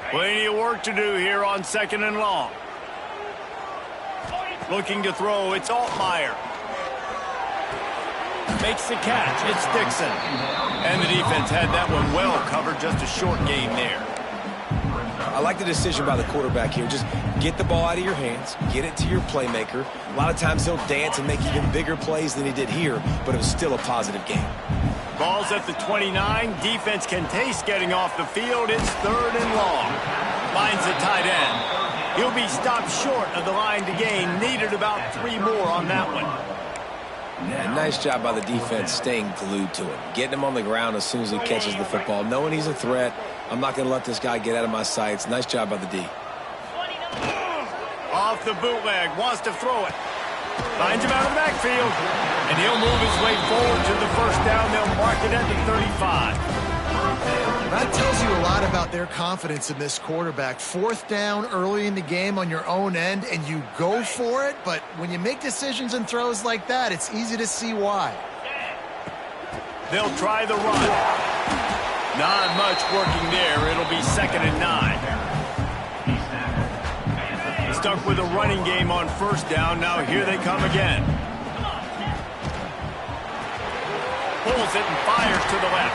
Plenty of work to do here on 2nd and long. Looking to throw, it's Altmaier. Makes the catch, it's Dixon. And the defense had that one well covered, just a short game there. I like the decision by the quarterback here. Just get the ball out of your hands, get it to your playmaker. A lot of times he'll dance and make even bigger plays than he did here, but it was still a positive game. Ball's at the 29. Defense can taste getting off the field. It's 3rd and long. Finds the tight end. He'll be stopped short of the line to gain. Needed about 3 more on that one. Yeah, nice job by the defense staying glued to him. Getting him on the ground as soon as he catches the football. Knowing he's a threat. I'm not going to let this guy get out of my sights. Nice job by the D. Off the bootleg. Wants to throw it. Finds him out of the backfield. And he'll move his way forward to the first down. They'll mark it at the 35. That tells you a lot about their confidence in this quarterback. 4th down early in the game on your own end, and you go for it. But when you make decisions and throws like that, it's easy to see why. They'll try the run. Not much working there. It'll be 2nd and 9. stuck with a running game on first down. Now here they come again. Pulls it and fires to the left.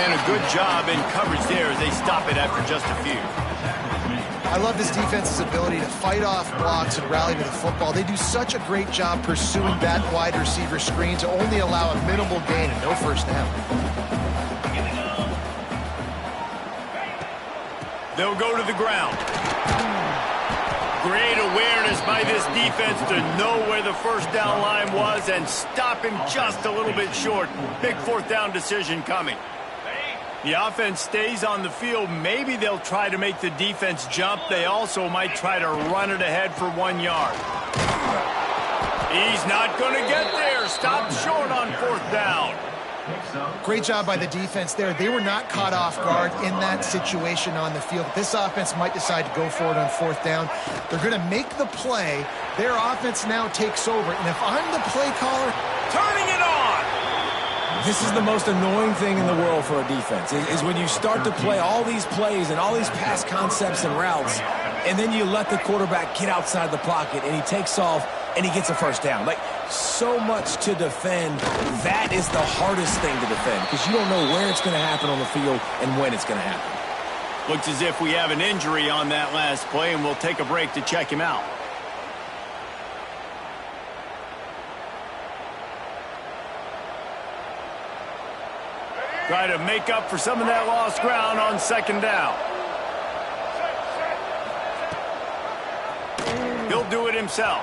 And a good job in coverage there as they stop it after just a few. I love this defense's ability to fight off blocks and rally to the football. They do such a great job pursuing that wide receiver screen to only allow a minimal gain and no first down. They'll go to the ground. Great awareness by this defense to know where the first down line was and stop him just a little bit short. Big fourth down decision coming. The offense stays on the field. Maybe they'll try to make the defense jump. They also might try to run it ahead for 1 yard. He's not going to get there. Stopped short on fourth down. Great job by the defense there. They were not caught off guard in that situation on the field. This offense might decide to go for it on fourth down. They're going to make the play. Their offense now takes over. And if I'm the play caller, turning it on. This is the most annoying thing in the world for a defense, is when you start to play all these plays and all these pass concepts and routes, and then you let the quarterback get outside the pocket, and he takes off, and he gets a first down. Like, so much to defend. That is the hardest thing to defend, because you don't know where it's going to happen on the field and when it's going to happen. Looks as if we have an injury on that last play, and we'll take a break to check him out. Try to make up for some of that lost ground on second down. He'll do it himself.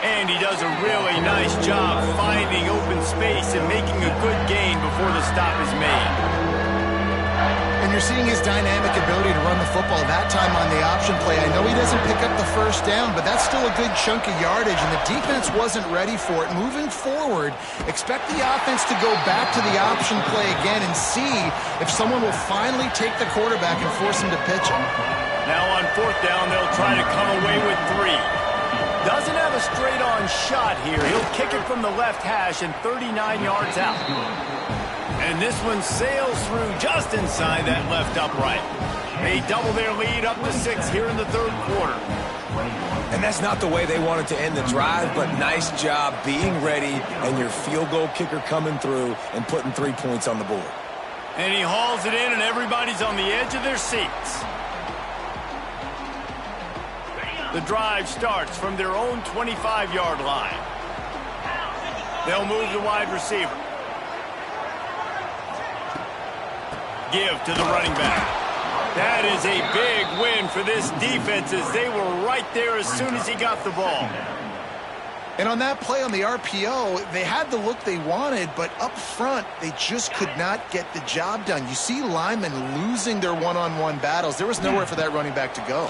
And he does a really nice job finding open space and making a good gain before the stop is made. and you're seeing his dynamic ability to run the football that time on the option play. I know he doesn't pick up the first down, but that's still a good chunk of yardage, and the defense wasn't ready for it. Moving forward, expect the offense to go back to the option play again and see if someone will finally take the quarterback and force him to pitch it. Now on fourth down, they'll try to come away with 3. Doesn't have a straight-on shot here. He'll kick it from the left hash and 39 yards out. And this one sails through just inside that left upright. They double their lead up to 6 here in the third quarter. And that's not the way they wanted to end the drive, but nice job being ready and your field goal kicker coming through and putting 3 points on the board. And he hauls it in, and everybody's on the edge of their seats. The drive starts from their own 25-yard line. They'll move the wide receiver. Give to the running back. That is a big win for this defense as they were right there as soon as he got the ball. And on that play on the RPO, they had the look they wanted, but up front, they just could not get the job done. You see linemen losing their one-on-one battles. There was nowhere for that running back to go.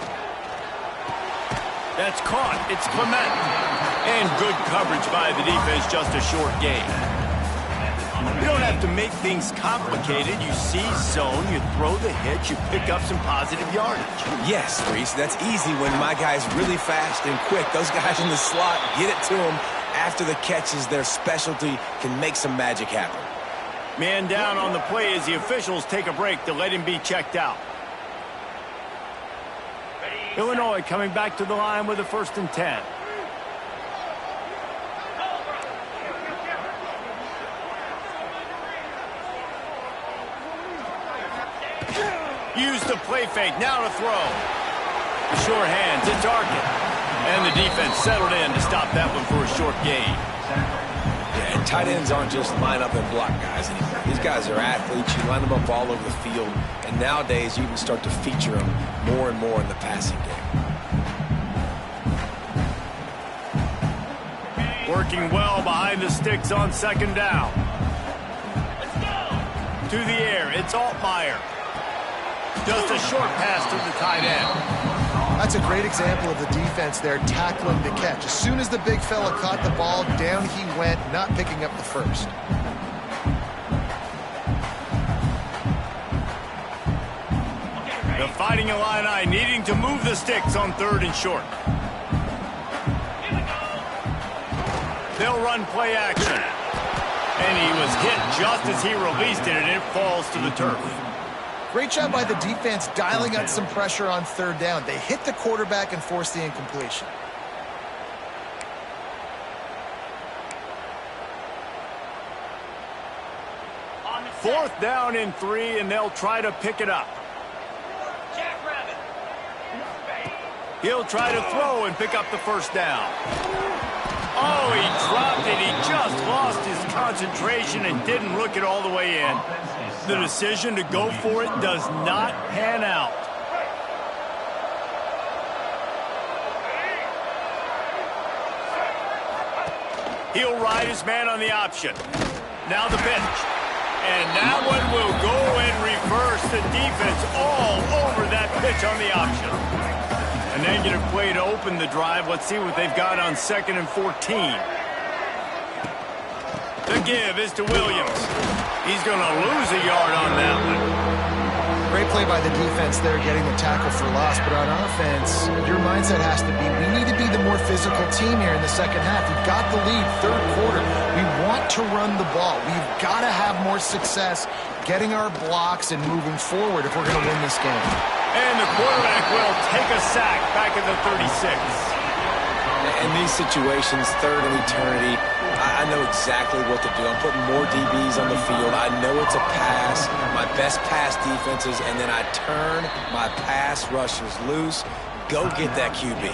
That's caught. It's Clement. And good coverage by the defense, just a short gain. You don't have to make things complicated. You see zone, you throw the hitch, you pick up some positive yardage. Yes, Reese, that's easy when my guy's really fast and quick. Those guys in the slot, get it to them after the catch is their specialty, can make some magic happen. Man down on the play as the officials take a break to let him be checked out. Illinois coming back to the line with a 1st and 10. Use the play fake, now to throw. The sure hands, it's Arkin. And the defense settled in to stop that one for a short gain. Yeah, and tight ends aren't just line up and block guys anymore. These guys are athletes. You line them up all over the field. And nowadays, you can start to feature them more and more in the passing game. Working well behind the sticks on 2nd down. To the air, it's Altmaier. Just a short pass to the tight end. That's a great example of the defense there tackling the catch. As soon as the big fella caught the ball, down he went, not picking up the first. The Fighting Illini needing to move the sticks on 3rd and short. They'll run play action. And he was hit just as he released it, and it falls to the turf. Great job by the defense dialing up some pressure on third down. They hit the quarterback and forced the incompletion. Fourth down and 3, and they'll try to pick it up. Jackrabbit. He'll try to throw and pick up the first down. Oh, he dropped it. He just lost his concentration and didn't look it all the way in. The decision to go for it does not pan out. He'll ride his man on the option. Now the pitch. And that one will go and reverse the defense all over that pitch on the option. A negative play to open the drive. Let's see what they've got on 2nd and 14. The give is to Williams. He's going to lose a yard on that one. Great play by the defense there, getting the tackle for loss. But on offense, your mindset has to be, we need to be the more physical team here in the second half. We've got the lead, third quarter. We want to run the ball. We've got to have more success getting our blocks and moving forward if we're going to win this game. And the quarterback will take a sack back at the 36. In these situations, third and eternity, I know exactly what to do. I'm putting more DBs on the field. I know it's a pass, my best pass defenses, and then I turn my pass rushers loose. Go get that QB.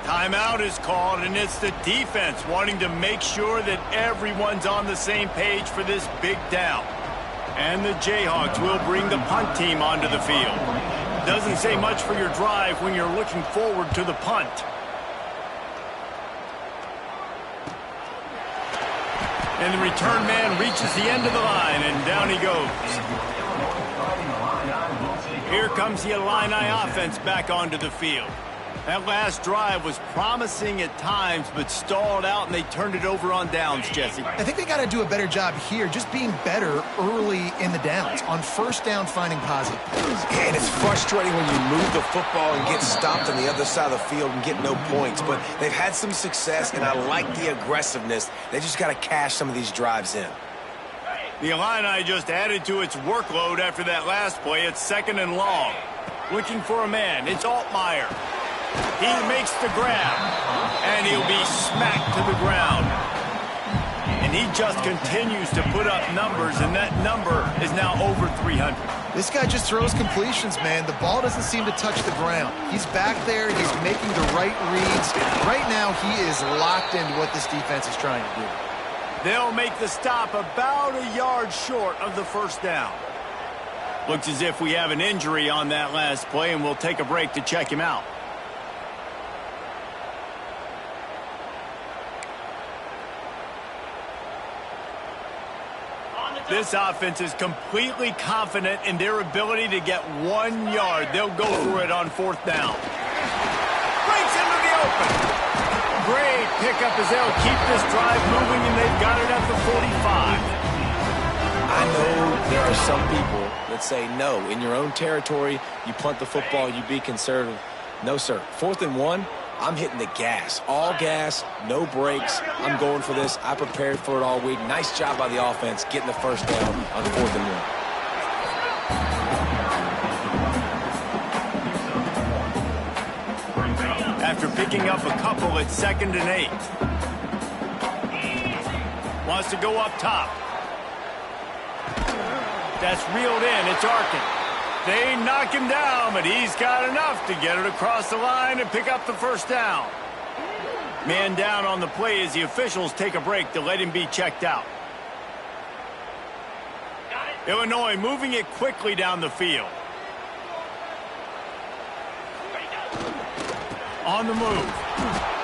Timeout is called, and it's the defense wanting to make sure that everyone's on the same page for this big down. And the Jayhawks will bring the punt team onto the field. Doesn't say much for your drive when you're looking forward to the punt. And the return man reaches the end of the line, and down he goes. Here comes the Illini offense back onto the field. That last drive was promising at times, but stalled out, and they turned it over on downs, Jesse. I think they got to do a better job here, just being better early in the downs. On first down, finding positive. And it's frustrating when you move the football and get stopped on the other side of the field and get no points. But they've had some success, and I like the aggressiveness. They just got to cash some of these drives in. The Illini just added to its workload after that last play. It's 2nd and long. Looking for a man. It's Altmaier. He makes the grab, and he'll be smacked to the ground. And he just continues to put up numbers, and that number is now over 300. This guy just throws completions, man. The ball doesn't seem to touch the ground. He's back there. He's making the right reads. Right now, he is locked into what this defense is trying to do. They'll make the stop about a yard short of the first down. Looks as if we have an injury on that last play, and we'll take a break to check him out. This offense is completely confident in their ability to get 1 yard. They'll go for it on 4th down. Breaks into the open. Great pickup as they'll keep this drive moving, and they've got it at the 45. I know there are some people that say, no, in your own territory, you punt the football, you be conservative. No, sir. 4th and 1. I'm hitting the gas. All gas, no brakes. I'm going for this. I prepared for it all week. Nice job by the offense getting the first down on 4th and 1. After picking up a couple at 2nd and 8. Wants to go up top. That's reeled in. It's Arkin. They knock him down, but he's got enough to get it across the line and pick up the first down. Man down on the play as the officials take a break to let him be checked out. Illinois moving it quickly down the field. On the move.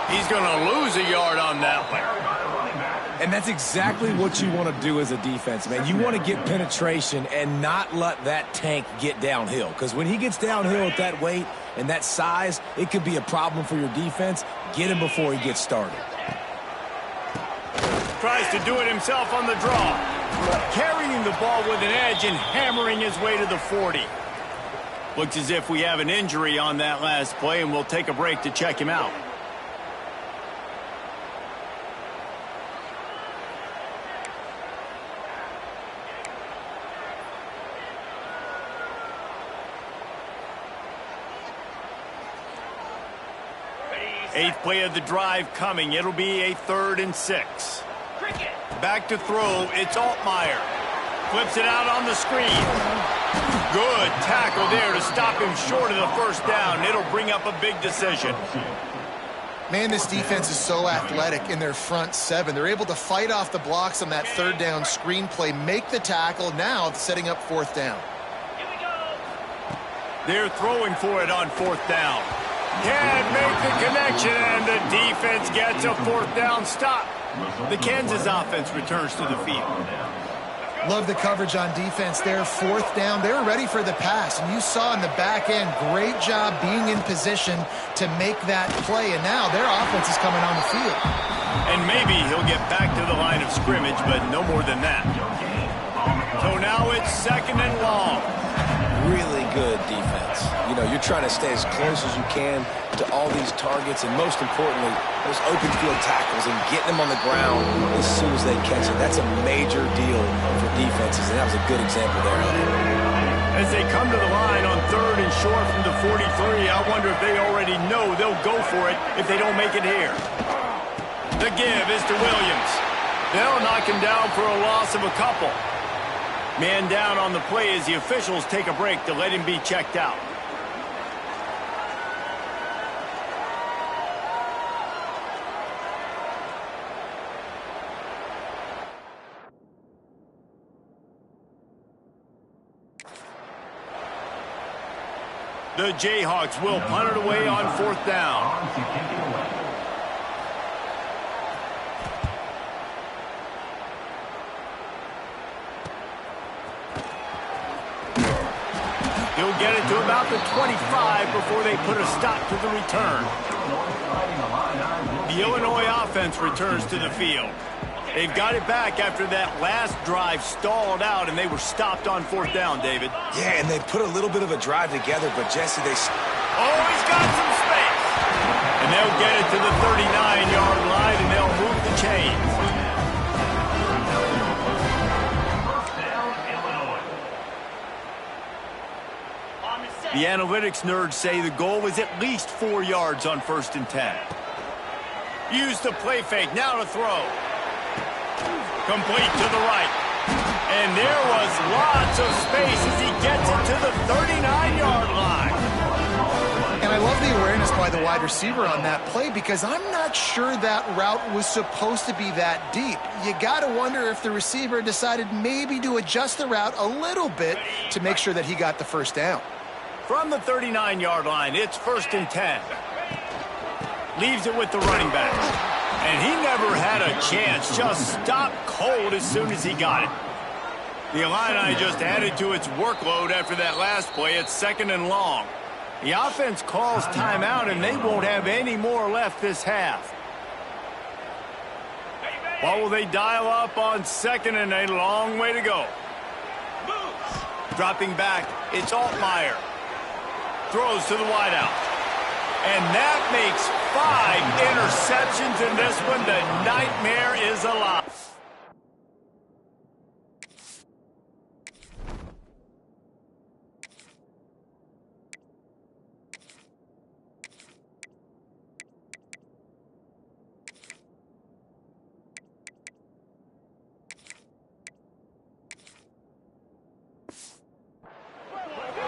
He's going to lose a yard on that one. And that's exactly what you want to do as a defense, man. You want to get penetration and not let that tank get downhill. Because when he gets downhill at that weight and that size, it could be a problem for your defense. Get him before he gets started. Tries to do it himself on the draw. Carrying the ball with an edge and hammering his way to the 40. Looks as if we have an injury on that last play, and we'll take a break to check him out. Eighth play of the drive coming. It'll be a 3rd and 6. Cricket. Back to throw. It's Altmaier. Flips it out on the screen. Good tackle there to stop him short of the first down. It'll bring up a big decision. Man, this defense is so athletic in their front 7. They're able to fight off the blocks on that 3rd down screen play, make the tackle, now setting up 4th down. Here we go. They're throwing for it on 4th down. Can't make the connection, and the defense gets a 4th down stop. The Kansas offense returns to the field. Love the coverage on defense there. 4th down. They were ready for the pass, and you saw in the back end, great job being in position to make that play, and now their offense is coming on the field. And maybe he'll get back to the line of scrimmage, but no more than that. So now it's 2nd and long. Really good defense. You know, you're trying to stay as close as you can to all these targets, and most importantly, those open field tackles and getting them on the ground as soon as they catch it. That's a major deal for defenses, and that was a good example there. As they come to the line on 3rd and short from the 43, I wonder if they already know they'll go for it if they don't make it here. The give is to Williams. They'll knock him down for a loss of a couple. Man down on the play as the officials take a break to let him be checked out. The Jayhawks will punt it away on 4th down. He'll get it to about the 25 before they put a stop to the return. The Illinois offense returns to the field. They've got it back after that last drive stalled out, and they were stopped on 4th down, David. Yeah, and they put a little bit of a drive together, but Jesse, they... Oh, he's got some space. And they'll get it to the 39-yard line, and they'll move the chains. The analytics nerds say the goal was at least 4 yards on 1st and 10. Use the play fake, now to throw. Complete to the right. And there was lots of space as he gets it to the 39-yard line. And I love the awareness by the wide receiver on that play, because I'm not sure that route was supposed to be that deep. You got to wonder if the receiver decided maybe to adjust the route a little bit to make sure that he got the 1st down. From the 39-yard line, it's 1st and 10. Leaves it with the running back. And he never had a chance. Just stopped cold as soon as he got it. The Illini just added to its workload after that last play. It's 2nd and long. The offense calls timeout, and they won't have any more left this half. What will they dial up on 2nd and a long way to go? Dropping back, it's Altmaier. Throws to the wideout. And that makes 5 interceptions in this one. The nightmare is alive.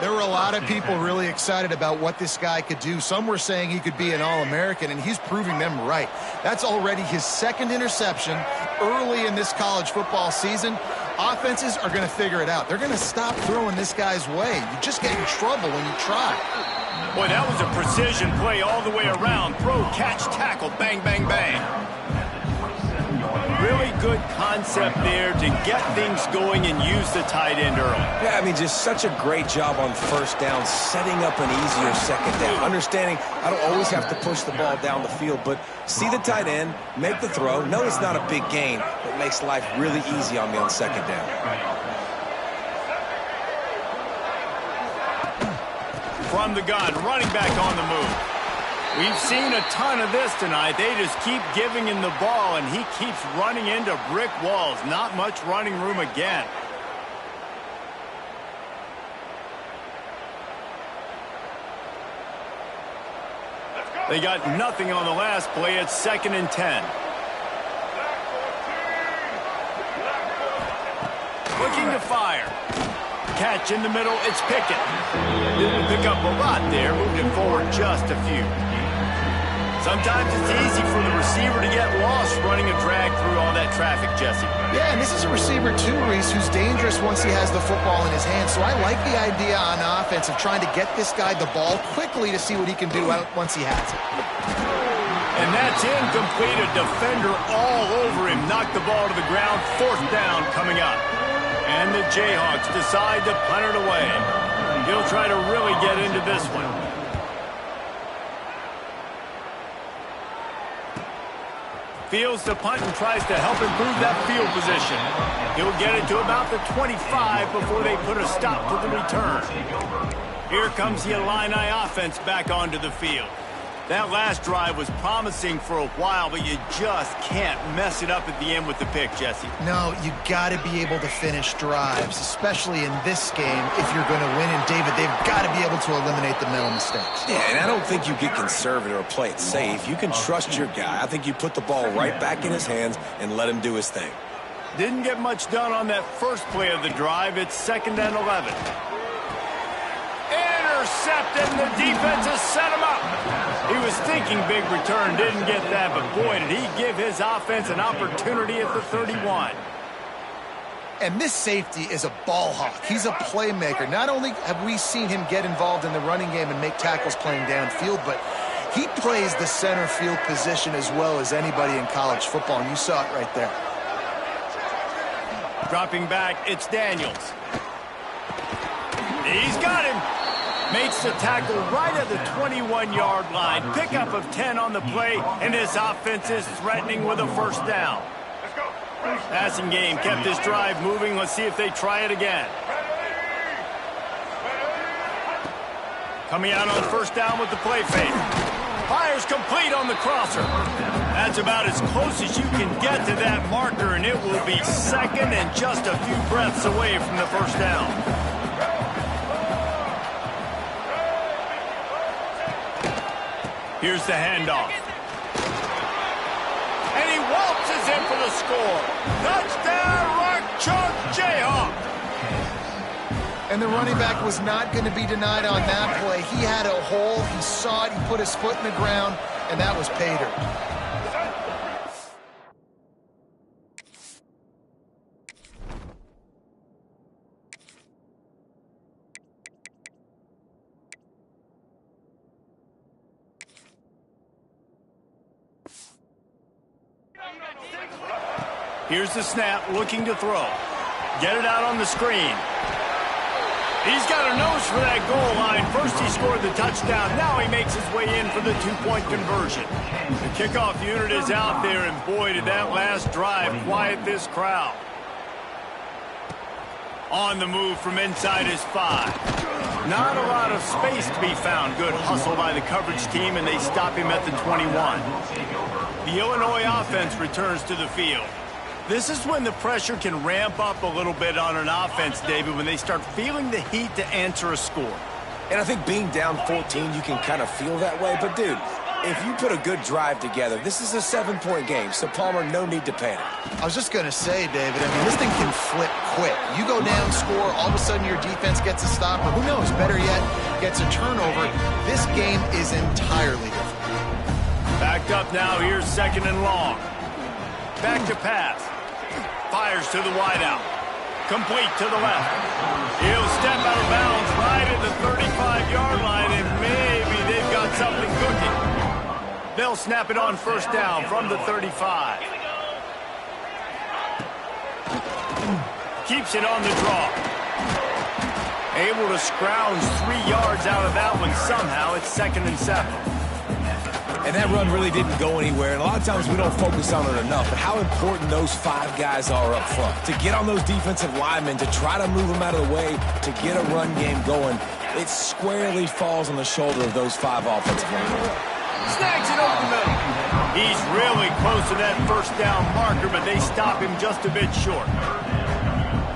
There were a lot of people really excited about what this guy could do. Some were saying he could be an All-American, and he's proving them right. That's already his 2nd interception early in this college football season. Offenses are going to figure it out. They're going to stop throwing this guy's way. You just get in trouble when you try. Boy, that was a precision play all the way around. Throw, catch, tackle, bang, bang, bang. Really good concept there to get things going and use the tight end early. Yeah, I mean, just such a great job on 1st down, setting up an easier 2nd down. Understanding I don't always have to push the ball down the field, but see the tight end, make the throw. No, it's not a big gain, but makes life really easy on me on 2nd down. From the gun, running back on the move. We've seen a ton of this tonight. They just keep giving him the ball, and he keeps running into brick walls. Not much running room again. Let's go. They got nothing on the last play. It's 2nd and 10. Looking to fire. Catch in the middle. It's Pickett. Didn't pick up a lot there. Moved it forward just a few. Sometimes it's easy for the receiver to get lost running a drag through all that traffic, Jesse. Yeah, and this is a receiver too, Reese, who's dangerous once he has the football in his hands. So I like the idea on offense of trying to get this guy the ball quickly to see what he can do once he has it. And that's incomplete. A defender all over him. Knocked the ball to the ground. 4th down coming up. And the Jayhawks decide to punt it away. He'll try to really get into this one. Fields the punt and tries to help improve that field position. He'll get it to about the 25 before they put a stop to the return. Here comes the Illini offense back onto the field. That last drive was promising for a while, but you just can't mess it up at the end with the pick, Jesse. No, you got to be able to finish drives, especially in this game if you're going to win. And, David, they've got to be able to eliminate the mental mistakes. Yeah, and I don't think you get conservative or play it safe. You can trust your guy. I think you put the ball right back in his hands and let him do his thing. Didn't get much done on that first play of the drive. It's 2nd and 11. Intercepted, and the defense has set him up. He was thinking big return, didn't get that, but boy, did he give his offense an opportunity at the 31. And this safety is a ball hawk. He's a playmaker. Not only have we seen him get involved in the running game and make tackles playing downfield, but he plays the center field position as well as anybody in college football, and you saw it right there. Dropping back, it's Daniels. He's got him. Makes the tackle right at the 21-yard line. Pickup of 10 on the play, and his offense is threatening with a 1st down. Passing game kept this drive moving. Let's see if they try it again. Coming out on 1st down with the play fake. Fires complete on the crosser. That's about as close as you can get to that marker, and it will be 2nd and just a few breaths away from the 1st down. Here's the handoff. And he waltzes in for the score. Touchdown, Rock Chalk Jayhawk. And the running back was not going to be denied on that play. He had a hole. He saw it. He put his foot in the ground, and that was pay dirt. Here's the snap, looking to throw. Get it out on the screen. He's got a nose for that goal line. First he scored the touchdown. Now he makes his way in for the 2-point conversion. The kickoff unit is out there, and boy, did that last drive quiet this crowd. On the move from inside his 5. Not a lot of space to be found. Good hustle by the coverage team, and they stop him at the 21. The Illinois offense returns to the field. This is when the pressure can ramp up a little bit on an offense, David, when they start feeling the heat to answer a score. And I think being down 14, you can kind of feel that way. But, dude, if you put a good drive together, this is a 7-point game, so Palmer, no need to panic. I was just going to say, David, I mean, this thing can flip quick. You go down, score, all of a sudden your defense gets a stop, or who knows, better yet, gets a turnover. This game is entirely different. Backed up now, here's 2nd and long. Back to pass. Fires to the wideout. Complete to the left. He'll step out of bounds right at the 35-yard line, and maybe they've got something cooking. They'll snap it on 1st down from the 35. Keeps it on the draw. Able to scrounge 3 yards out of that one somehow. It's 2nd and 7. And that run really didn't go anywhere, and a lot of times we don't focus on it enough, but how important those 5 guys are up front. To get on those defensive linemen, to try to move them out of the way, to get a run game going, it squarely falls on the shoulder of those 5 offensive linemen. Snags it over the middle. He's really close to that 1st down marker, but they stop him just a bit short.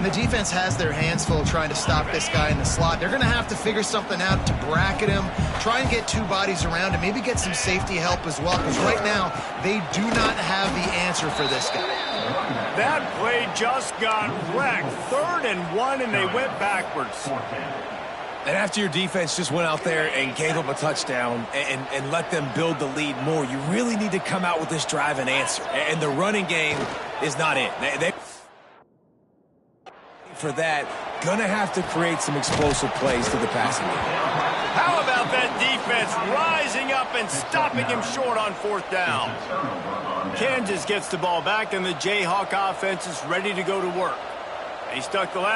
And the defense has their hands full trying to stop this guy in the slot. They're going to have to figure something out to bracket him, try and get two bodies around him, maybe get some safety help as well, because right now they do not have the answer for this guy. That play just got wrecked. 3rd and 1, and they went backwards. And after your defense just went out there and gave up a touchdown and let them build the lead more, you really need to come out with this drive and answer. And the running game is not it. They for that, gonna have to create some explosive plays to the passing game. How about that defense rising up and stopping him short on 4th down? Kansas gets the ball back, and the Jayhawk offense is ready to go to work. They stuck the last